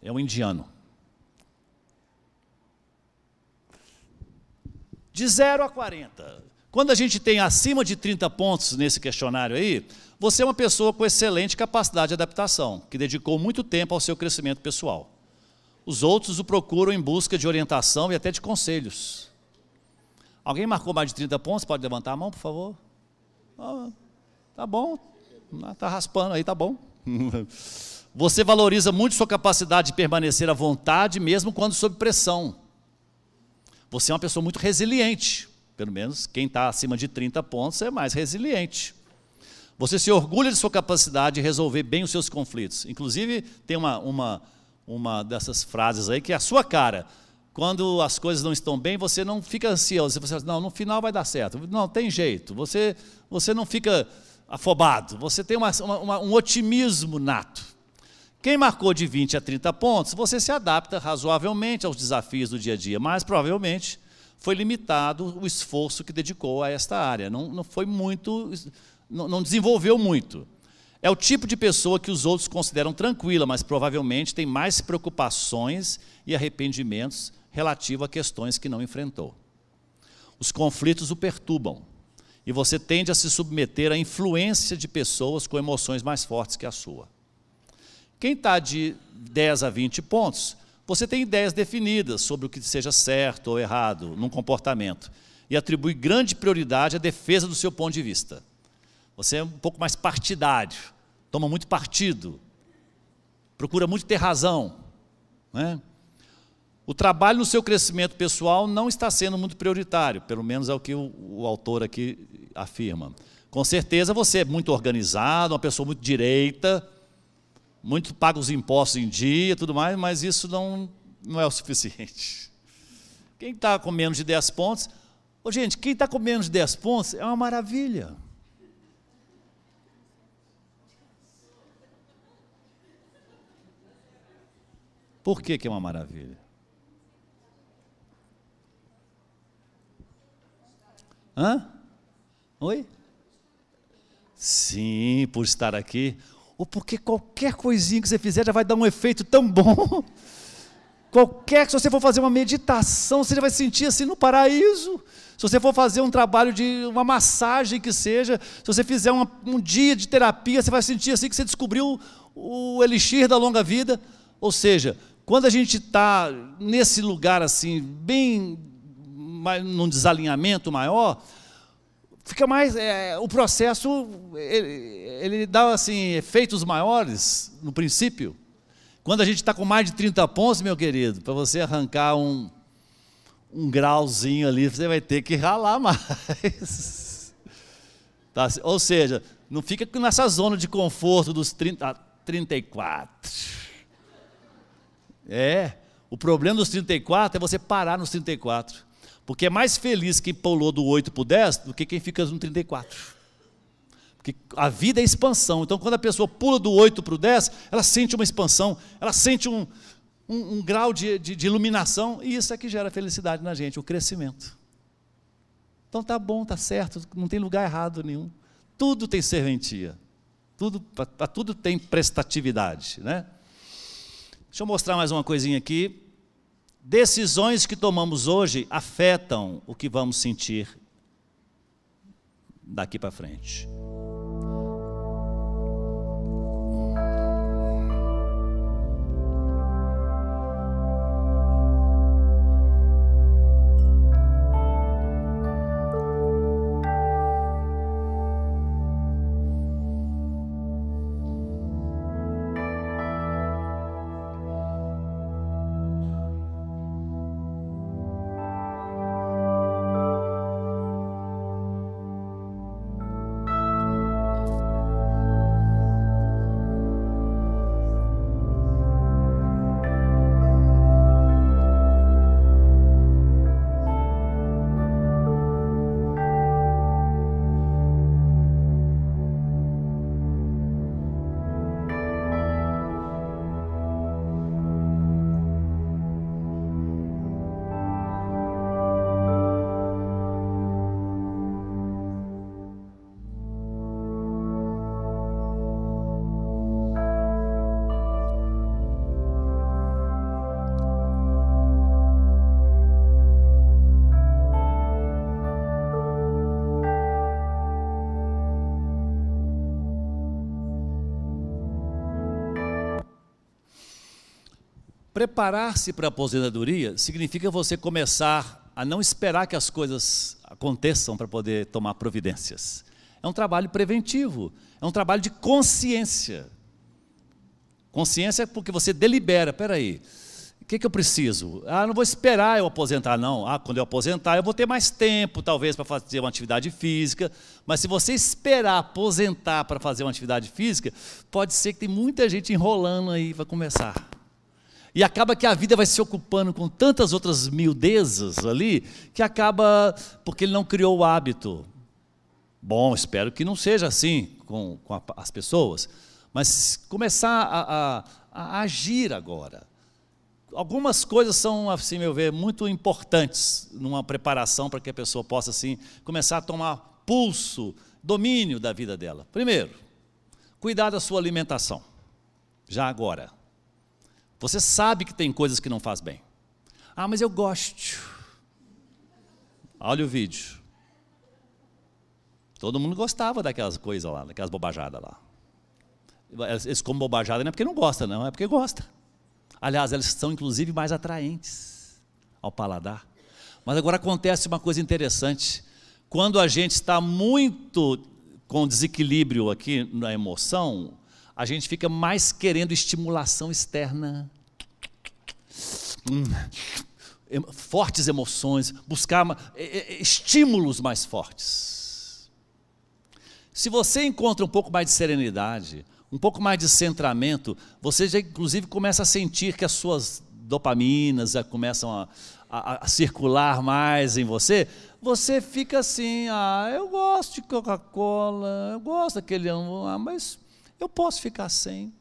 É um indiano. De 0 a 40. Quando a gente tem acima de 30 pontos nesse questionário aí, você é uma pessoa com excelente capacidade de adaptação, que dedicou muito tempo ao seu crescimento pessoal. Os outros o procuram em busca de orientação e até de conselhos. Alguém marcou mais de 30 pontos? Pode levantar a mão, por favor? Ah, tá bom, está raspando aí, tá bom. Você valoriza muito sua capacidade de permanecer à vontade, mesmo quando sob pressão. Você é uma pessoa muito resiliente, pelo menos quem está acima de 30 pontos é mais resiliente. Você se orgulha de sua capacidade de resolver bem os seus conflitos. Inclusive, tem uma dessas frases aí que é a sua cara. Quando as coisas não estão bem, você não fica ansioso. Você fala, não, no final vai dar certo. Não, tem jeito. Você não fica afobado. Você tem um otimismo nato. Quem marcou de 20 a 30 pontos, você se adapta razoavelmente aos desafios do dia a dia, mas provavelmente foi limitado o esforço que dedicou a esta área. Não foi muito, não desenvolveu muito. É o tipo de pessoa que os outros consideram tranquila, mas provavelmente tem mais preocupações e arrependimentos relativos a questões que não enfrentou. Os conflitos o perturbam, e você tende a se submeter à influência de pessoas com emoções mais fortes que a sua. Quem está de 10 a 20 pontos, você tem ideias definidas sobre o que seja certo ou errado num comportamento e atribui grande prioridade à defesa do seu ponto de vista. Você é um pouco mais partidário, toma muito partido, procura muito ter razão, né? O trabalho no seu crescimento pessoal não está sendo muito prioritário, pelo menos é o que o autor aqui afirma. Com certeza você é muito organizado, uma pessoa muito direita, muito paga os impostos em dia e tudo mais, mas isso não é o suficiente. Quem está com menos de 10 pontos, gente, quem está com menos de 10 pontos é uma maravilha. Por que é uma maravilha? Hã? Oi? Sim, por estar aqui. Ou porque qualquer coisinha que você fizer já vai dar um efeito tão bom. Se você for fazer uma meditação, você já vai sentir assim no paraíso. Se você for fazer um trabalho de uma massagem que seja, se você fizer um dia de terapia, você vai sentir assim que você descobriu o elixir da longa vida. Ou seja, quando a gente está nesse lugar assim, bem num desalinhamento maior, fica mais, o processo, ele dá assim, efeitos maiores no princípio. Quando a gente está com mais de 30 pontos, meu querido, para você arrancar um grauzinho ali, você vai ter que ralar mais. Tá? Ou seja, não fica nessa zona de conforto dos 30 a 34. O problema dos 34 é você parar nos 34. Porque é mais feliz quem pulou do 8 para o 10 do que quem fica no 34. Porque a vida é expansão. Então, quando a pessoa pula do 8 para o 10, ela sente uma expansão, ela sente um grau de iluminação, e isso é que gera felicidade na gente, o crescimento. Então, tá bom, tá certo, não tem lugar errado nenhum. Tudo tem serventia. Para tudo tem prestatividade, né? Deixa eu mostrar mais uma coisinha aqui. Decisões que tomamos hoje afetam o que vamos sentir daqui para frente. Preparar-se para a aposentadoria significa você começar a não esperar que as coisas aconteçam para poder tomar providências. É um trabalho preventivo, é um trabalho de consciência. Consciência é porque você delibera, espera aí, o que eu preciso? Não vou esperar eu aposentar, não. Quando eu aposentar, eu vou ter mais tempo, talvez, para fazer uma atividade física. Mas se você esperar aposentar para fazer uma atividade física, pode ser que tem muita gente enrolando aí para começar. E acaba que a vida vai se ocupando com tantas outras miudezas ali, que acaba, porque ele não criou o hábito. Bom, espero que não seja assim com as pessoas, mas começar a agir agora. Algumas coisas são, assim, meu ver, muito importantes numa preparação para que a pessoa possa, assim, começar a tomar pulso, domínio da vida dela. Primeiro, cuidar da sua alimentação, já agora. Você sabe que tem coisas que não faz bem. Mas eu gosto. Olha o vídeo. Todo mundo gostava daquelas coisas lá, daquelas bobajadas lá. Eles comem bobajada não é porque não gosta, não, é porque gosta. Aliás, elas são inclusive mais atraentes ao paladar. Mas agora acontece uma coisa interessante. Quando a gente está muito com desequilíbrio aqui na emoção, a gente fica mais querendo estimulação externa. Fortes emoções, buscar estímulos mais fortes. Se você encontra um pouco mais de serenidade, um pouco mais de centramento, você já inclusive começa a sentir que as suas dopaminas já começam a circular mais em você, você fica assim, eu gosto de Coca-Cola, eu gosto daquele, mas eu posso ficar sem,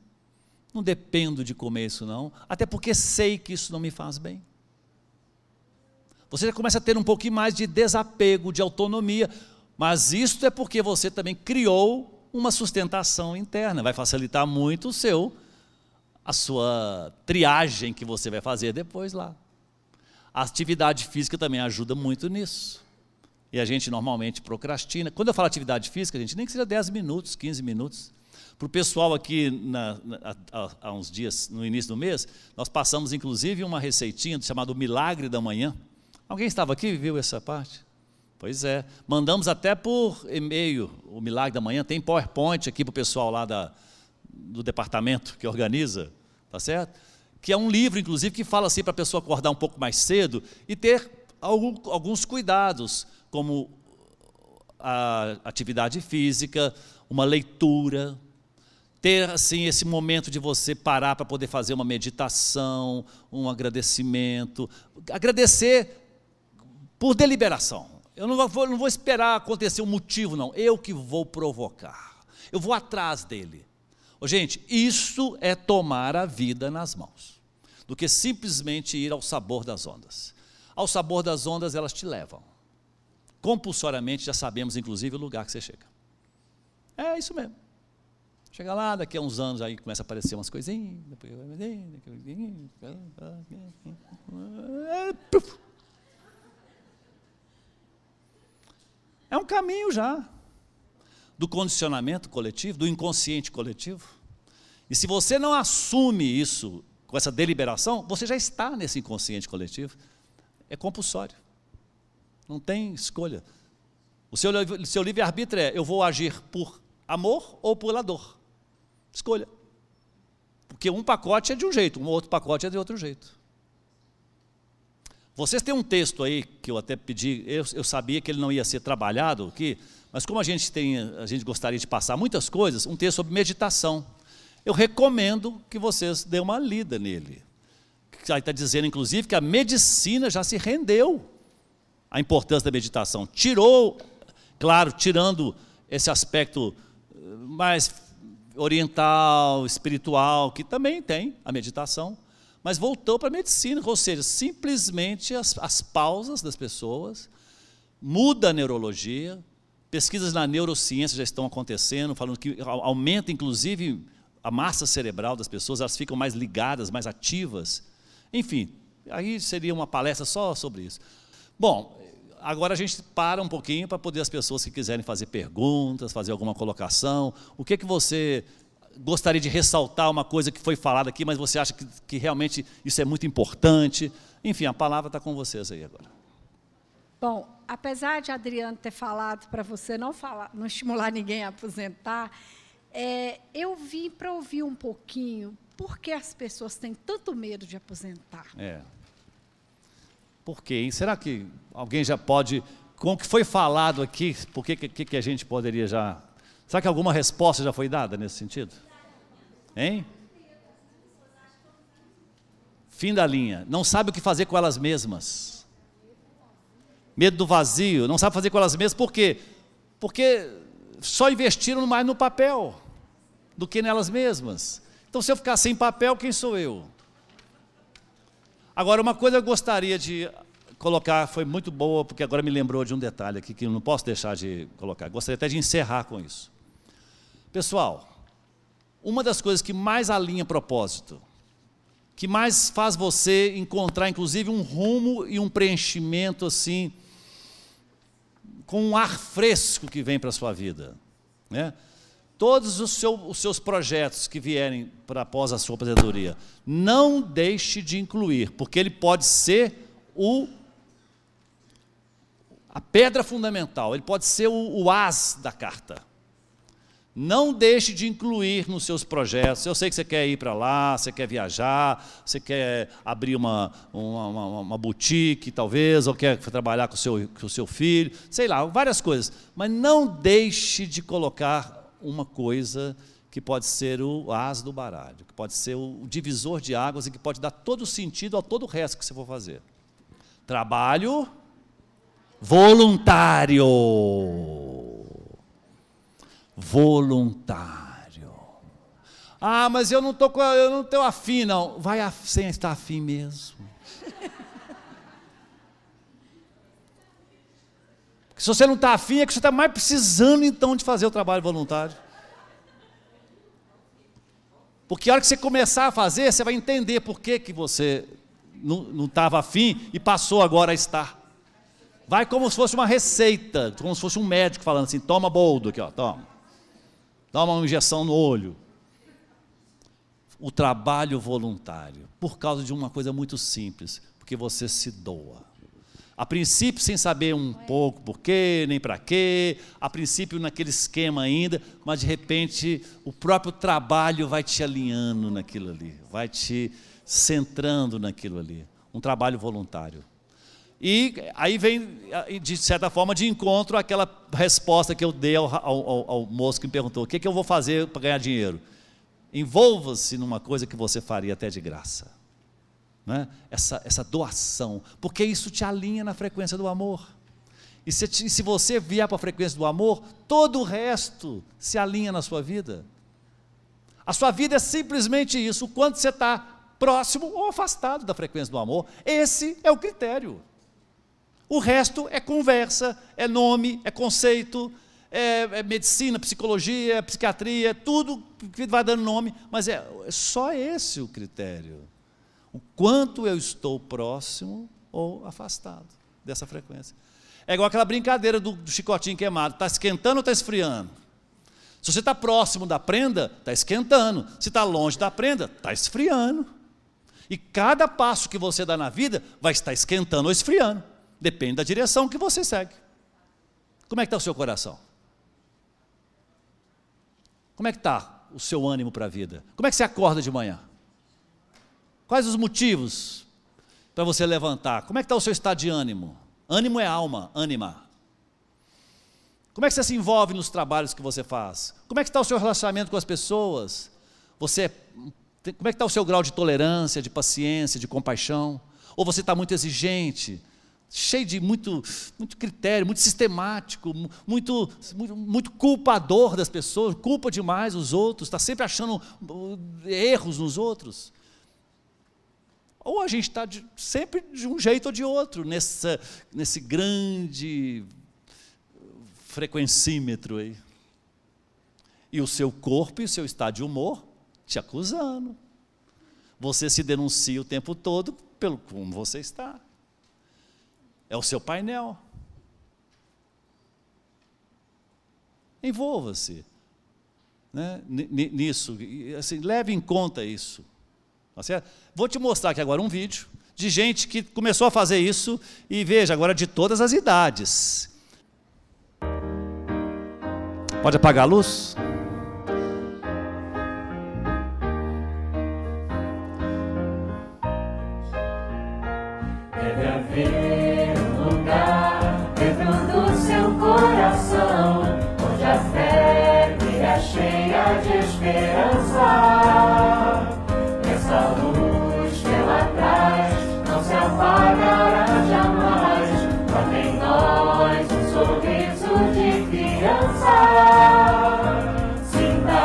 não dependo de comer isso não, até porque sei que isso não me faz bem. Você já começa a ter um pouquinho mais de desapego, de autonomia, mas isso é porque você também criou uma sustentação interna, vai facilitar muito a sua triagem que você vai fazer depois lá. A atividade física também ajuda muito nisso. E a gente normalmente procrastina. Quando eu falo atividade física, gente, nem que seja 10 minutos, 15 minutos. Para o pessoal aqui, há uns dias, no início do mês, nós passamos inclusive uma receitinha chamada Milagre da Manhã. Alguém estava aqui e viu essa parte? Pois é, mandamos até por e-mail o Milagre da Manhã, tem PowerPoint aqui para o pessoal lá do departamento que organiza, tá certo? Que é um livro, inclusive, que fala assim para a pessoa acordar um pouco mais cedo e ter alguns cuidados, como a atividade física, uma leitura, ter assim esse momento de você parar para poder fazer uma meditação, um agradecimento, agradecer por deliberação. Eu não vou esperar acontecer um motivo, não. Eu que vou provocar. Eu vou atrás dele. Gente, isso é tomar a vida nas mãos, do que simplesmente ir ao sabor das ondas. Ao sabor das ondas, elas te levam. Compulsoriamente, já sabemos, inclusive, o lugar que você chega. É isso mesmo. Chega lá, daqui a uns anos, aí começa a aparecer umas coisinhas. É um caminho já do condicionamento coletivo, do inconsciente coletivo. E se você não assume isso com essa deliberação, você já está nesse inconsciente coletivo. É compulsório. Não tem escolha. O seu livre-arbítrio é: eu vou agir por amor ou pela dor. Escolha. Porque um pacote é de um jeito, um outro pacote é de outro jeito. Vocês têm um texto aí, que eu até pedi, eu sabia que ele não ia ser trabalhado aqui, mas como a gente gostaria de passar muitas coisas, um texto sobre meditação. Eu recomendo que vocês dêem uma lida nele. Aí está dizendo, inclusive, que a medicina já se rendeu à importância da meditação. Tirando esse aspecto mais oriental, espiritual, que também tem a meditação, mas voltou para a medicina, ou seja, simplesmente as pausas das pessoas, muda a neurologia, pesquisas na neurociência já estão acontecendo, falando que aumenta inclusive a massa cerebral das pessoas, elas ficam mais ligadas, mais ativas, enfim, aí seria uma palestra só sobre isso. Bom, agora a gente para um pouquinho para poder as pessoas que quiserem fazer perguntas, fazer alguma colocação, o que você gostaria de ressaltar uma coisa que foi falada aqui, mas você acha que realmente isso é muito importante. Enfim, a palavra está com vocês aí agora.
Bom, apesar de Adriano ter falado para você não estimular ninguém a aposentar, eu vim para ouvir um pouquinho por que as pessoas têm tanto medo de aposentar.
Por quê, hein? Será que alguém já pode, com o que foi falado aqui, por que a gente poderia já... Será que alguma resposta já foi dada nesse sentido? Hein? Fim da linha. Não sabe o que fazer com elas mesmas. Medo do vazio, não sabe fazer com elas mesmas. Por quê? Porque só investiram mais no papel do que nelas mesmas. Então, se eu ficar sem papel, quem sou eu? Agora, uma coisa eu gostaria de colocar, foi muito boa, porque agora me lembrou de um detalhe aqui que eu não posso deixar de colocar. Gostaria até de encerrar com isso. Pessoal, uma das coisas que mais alinha propósito, que mais faz você encontrar, inclusive, um rumo e um preenchimento, assim, com um ar fresco que vem para a sua vida, né? Todos os seus projetos que vierem para após a sua aposentadoria, não deixe de incluir, porque ele pode ser a pedra fundamental, ele pode ser o as da carta. Não deixe de incluir nos seus projetos. Eu sei que você quer ir para lá, você quer viajar, você quer abrir uma boutique, talvez, ou quer trabalhar com o seu filho, sei lá, várias coisas. Mas não deixe de colocar uma coisa que pode ser o as do baralho, que pode ser o divisor de águas e que pode dar todo o sentido a todo o resto que você for fazer. Trabalho voluntário. Voluntário. Ah, mas eu não estou afim, não. Vai sem estar afim mesmo. Se você não está afim, é que você está mais precisando, então, de fazer o trabalho voluntário. Porque a hora que você começar a fazer, você vai entender por que você não estava afim e passou agora a estar. Vai como se fosse uma receita, como se fosse um médico falando assim, toma boldo aqui, ó, toma. Toma uma injeção no olho. O trabalho voluntário, por causa de uma coisa muito simples, porque você se doa. A princípio, sem saber um pouco por quê, nem para quê, a princípio naquele esquema ainda, mas de repente o próprio trabalho vai te alinhando naquilo ali, vai te centrando naquilo ali. Um trabalho voluntário. E aí vem, de certa forma, de encontro àquela resposta que eu dei ao moço que me perguntou, o que eu vou fazer para ganhar dinheiro? Envolva-se numa coisa que você faria até de graça. Né? Essa doação, porque isso te alinha na frequência do amor. E se você vier para a frequência do amor, todo o resto se alinha na sua vida. A sua vida é simplesmente isso, o quanto você está próximo ou afastado da frequência do amor. Esse é o critério. O resto é conversa, é nome, é conceito, é medicina, psicologia, psiquiatria, tudo que vai dando nome, mas é só esse o critério. O quanto eu estou próximo ou afastado dessa frequência. É igual aquela brincadeira do chicotinho queimado, está esquentando ou está esfriando? Se você está próximo da prenda, está esquentando. Se está longe da prenda, está esfriando. E cada passo que você dá na vida vai estar esquentando ou esfriando. Depende da direção que você segue. Como é que está o seu coração? Como é que está o seu ânimo para a vida? Como é que você acorda de manhã? Quais os motivos para você levantar? Como é que está o seu estado de ânimo? Ânimo é alma, ânima. Como é que você se envolve nos trabalhos que você faz? Como é que está o seu relacionamento com as pessoas? Como é que está o seu grau de tolerância, de paciência, de compaixão? Ou você está muito exigente, cheio de muito critério, muito sistemático, muito culpador das pessoas, culpa demais os outros, está sempre achando erros nos outros? Ou a gente está sempre de um jeito ou de outro, nesse grande frequencímetro aí. E o seu corpo e o seu estado de humor te acusando. Você se denuncia o tempo todo pelo como você está. É o seu painel. né, nisso. Assim, leve em conta isso. Tá certo? Vou te mostrar aqui agora um vídeo de gente que começou a fazer isso, e veja, agora de todas as idades. Pode apagar a luz?
Deve haver um lugar dentro do seu coração, onde a fé brilha cheia de esperança. Essa luz que ela traz não se apagará jamais. Brota em nós um sorriso de criança. Sinta,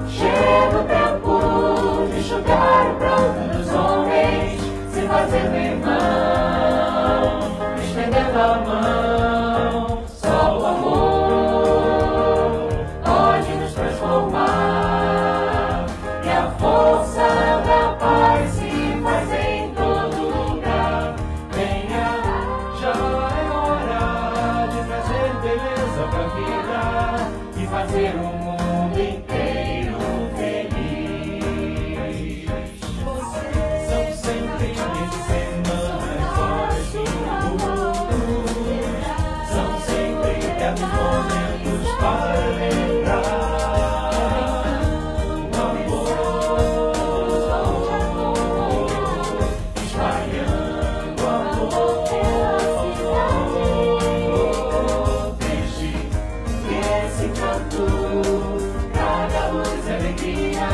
chega o tempo de enxugar o pranto dos homens, se fazendo irmão, estendendo a mão. Só o amor pode nos transformar, e a força da paz se faz em todo lugar. Venha, já é hora de trazer beleza pra vida e fazer o mundo inteiro feliz. São sempre dias de semanas, horas de luz. São sempre eternos momentos para lembrar. O amor, espalhando amor desde esse canto traga luz e alegria,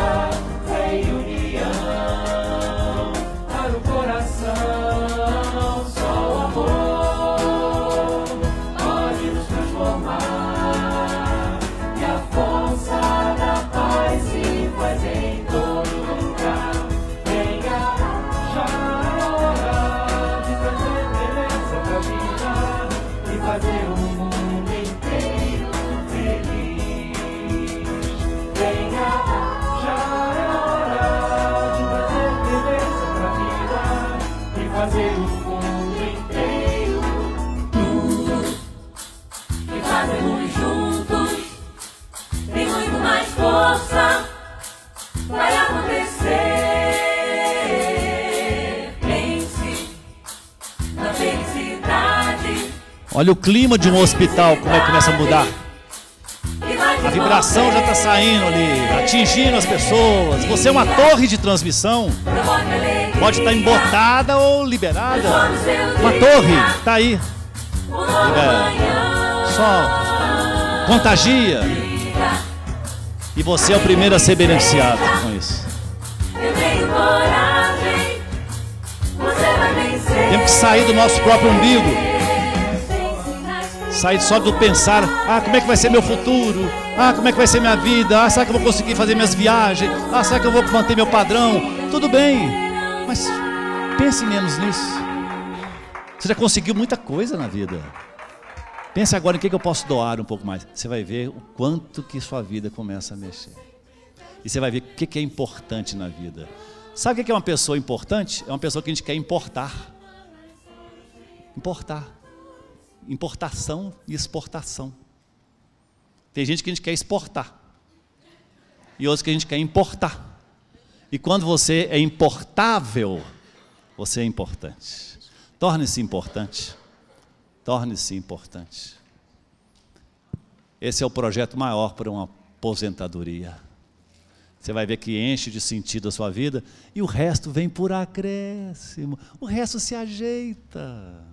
fé e união para o coração. Só o amor pode nos transformar, e a força da paz se faz em todo lugar. Venha, já é hora de trazer beleza pra vida e fazer o mundo inteiro feliz. Venha, já é hora de trazer beleza pra vida e fazer o mundo inteiro tudo que fazemos juntos tem muito mais força, vai acontecer. Pense na felicidade
Olha o clima de um hospital, como é que começa a mudar.
que vai
A vibração já está saindo ali, atingindo as pessoas. Você é uma torre de transmissão. Pode estar embotada ou liberada. Uma torre, está aí. Só contagia. E você é o primeiro a ser beneficiado com isso.
Eu tenho coragem, você vai vencer.
Temos que sair do nosso próprio umbigo. Sair só do pensar, como é que vai ser meu futuro? Como é que vai ser minha vida? Será que eu vou conseguir fazer minhas viagens? Será que eu vou manter meu padrão? Tudo bem, mas pense menos nisso. Você já conseguiu muita coisa na vida. Pense agora em que eu posso doar um pouco mais. Você vai ver o quanto que sua vida começa a mexer. E você vai ver o que é importante na vida. Sabe o que é uma pessoa importante? É uma pessoa que a gente quer importar. Importar. Importação e exportação. Tem gente que a gente quer exportar e outros que a gente quer importar. E quando você é importável, você é importante. Torne-se importante. Torne-se importante. Esse é o projeto maior para uma aposentadoria. Você vai ver que enche de sentido a sua vida e o resto vem por acréscimo. O resto se ajeita.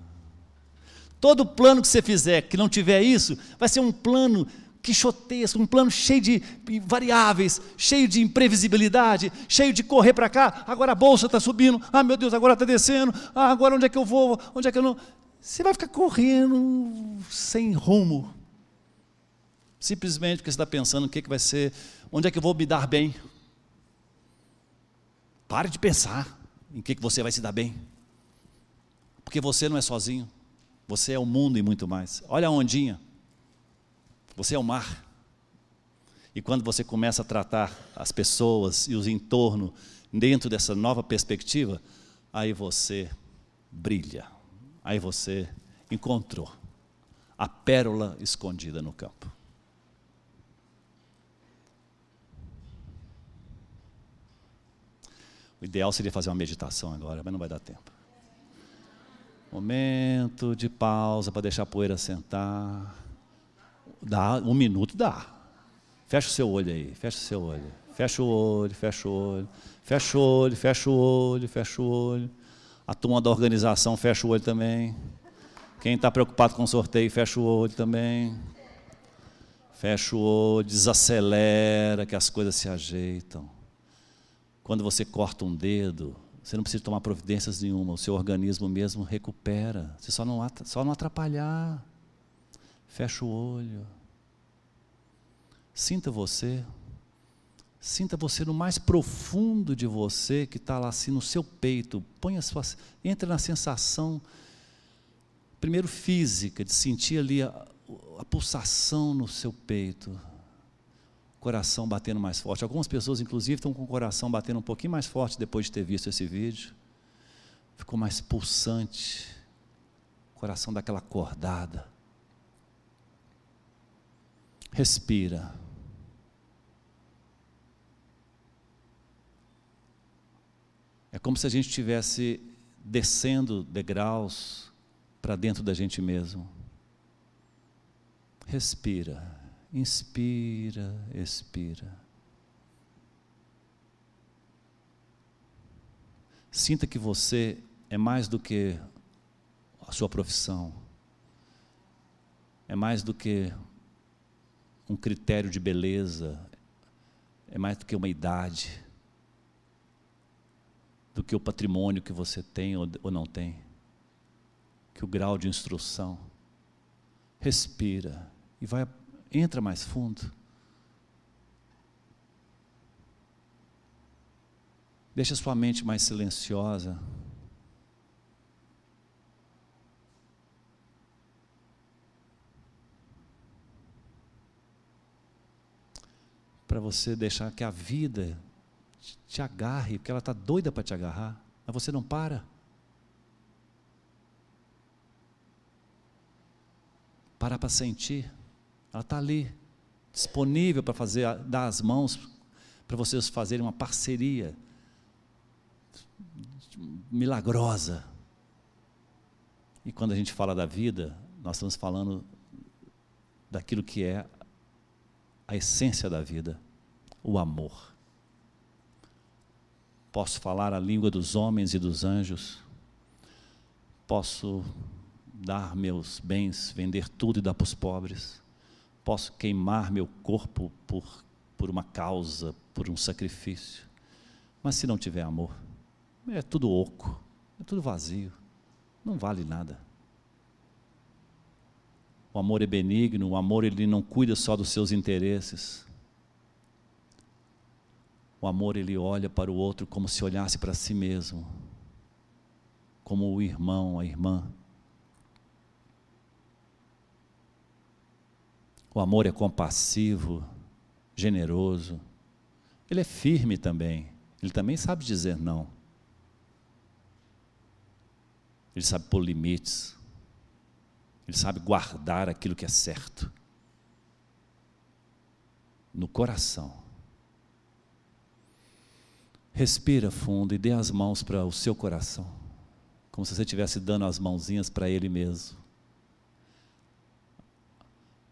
Todo plano que você fizer que não tiver isso, vai ser um plano quixotesco, um plano cheio de variáveis, cheio de imprevisibilidade, cheio de correr para cá, agora a bolsa está subindo, meu Deus, agora está descendo, agora onde é que eu vou, onde é que eu não... Você vai ficar correndo sem rumo, simplesmente porque você está pensando o que vai ser, onde é que eu vou me dar bem. Pare de pensar em que você vai se dar bem, porque você não é sozinho. Você é o mundo e muito mais. Olha a ondinha. Você é o mar. E quando você começa a tratar as pessoas e os entornos dentro dessa nova perspectiva, aí você brilha. Aí você encontrou a pérola escondida no campo. O ideal seria fazer uma meditação agora, mas não vai dar tempo. Momento de pausa para deixar a poeira sentar. Dá, 1 minuto dá. Fecha o seu olho aí, fecha o seu olho. Fecha o olho, fecha o olho. Fecha o olho, fecha o olho, fecha o olho. A turma da organização fecha o olho também. Quem está preocupado com o sorteio, fecha o olho também. Fecha o olho, desacelera, que as coisas se ajeitam. Quando você corta um dedo, você não precisa tomar providências nenhuma, o seu organismo mesmo recupera. Você só não atrapalhar. Fecha o olho. Sinta você no mais profundo de você, que está lá assim no seu peito. Entra na sensação, primeiro física, de sentir ali a pulsação no seu peito. Coração batendo mais forte. Algumas pessoas, inclusive, estão com o coração batendo um pouquinho mais forte depois de ter visto esse vídeo. Ficou mais pulsante. O coração dá aquela acordada. Respira. É como se a gente estivesse descendo degraus para dentro da gente mesmo. Respira. Inspira, expira. Sinta que você é mais do que a sua profissão. É mais do que um critério de beleza. É mais do que uma idade. Do que o patrimônio que você tem ou não tem. Que o grau de instrução. Respira e entra mais fundo. Deixa sua mente mais silenciosa. Para você deixar que a vida te agarre, porque ela está doida para te agarrar, mas você não para. Parar para sentir. Ela está ali, disponível para dar as mãos, para vocês fazerem uma parceria milagrosa. E quando a gente fala da vida, nós estamos falando daquilo que é a essência da vida, o amor. Posso falar a língua dos homens e dos anjos, posso dar meus bens, vender tudo e dar para os pobres, posso queimar meu corpo por uma causa, por um sacrifício, mas se não tiver amor, é tudo oco, é tudo vazio, não vale nada. O amor é benigno, o amor ele não cuida só dos seus interesses. O amor ele olha para o outro como se olhasse para si mesmo, como o irmão, a irmã. O amor é compassivo, generoso. Ele é firme também. Ele também sabe dizer não. Ele sabe pôr limites. Ele sabe guardar aquilo que é certo. No coração. Respira fundo e dê as mãos para o seu coração. Como se você estivesse dando as mãozinhas para ele mesmo.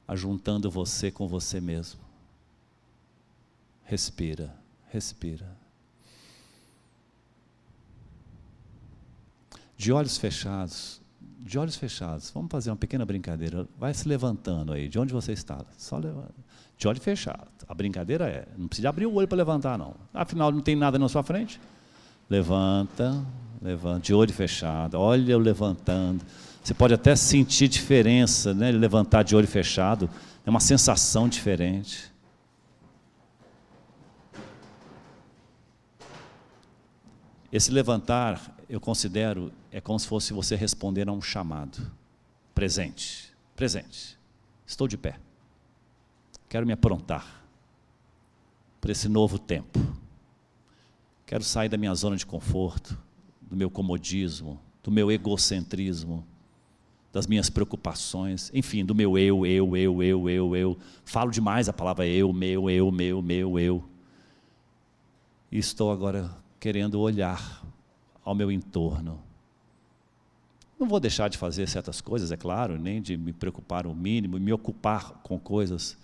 Ajuntando você com você mesmo. Respira, respira. De olhos fechados, vamos fazer uma pequena brincadeira. Vai se levantando aí, de onde você está. Só levanta. De olho fechado. A brincadeira não precisa abrir o olho para levantar, não. Afinal, não tem nada na sua frente. Levanta, de olho fechado. Olha eu levantando. Você pode até sentir diferença, né? Levantar de olho fechado. É uma sensação diferente. Esse levantar, eu considero, é como se fosse você responder a um chamado. Presente, presente. Estou de pé. Quero me aprontar para esse novo tempo. Quero sair da minha zona de conforto, do meu comodismo, do meu egocentrismo, das minhas preocupações, enfim, do meu eu. Falo demais a palavra eu, meu. E estou agora querendo olhar ao meu entorno. Não vou deixar de fazer certas coisas, é claro, nem de me preocupar o mínimo, me ocupar com coisas,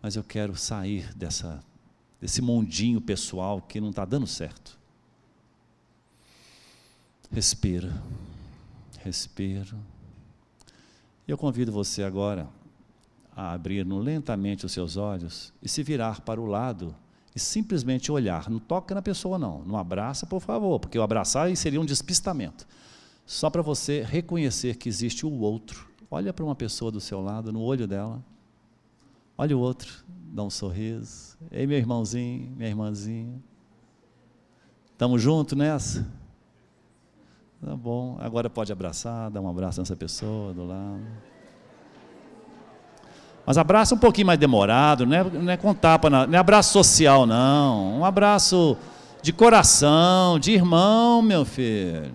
mas eu quero sair desse mundinho pessoal que não está dando certo. Respira, respira. Eu convido você agora a abrir lentamente os seus olhos e se virar para o lado e simplesmente olhar. Não toca na pessoa, não. Não abraça, por favor, porque o abraçar aí seria um despistamento. Só para você reconhecer que existe o outro. Olha para uma pessoa do seu lado, no olho dela. Olha o outro, dá um sorriso. Ei, meu irmãozinho, minha irmãzinha. Estamos juntos nessa? Tá bom. Agora pode abraçar, dar um abraço nessa pessoa do lado. Mas abraço um pouquinho mais demorado, não é com tapa, não é abraço social, não. Um abraço de coração, de irmão, meu filho.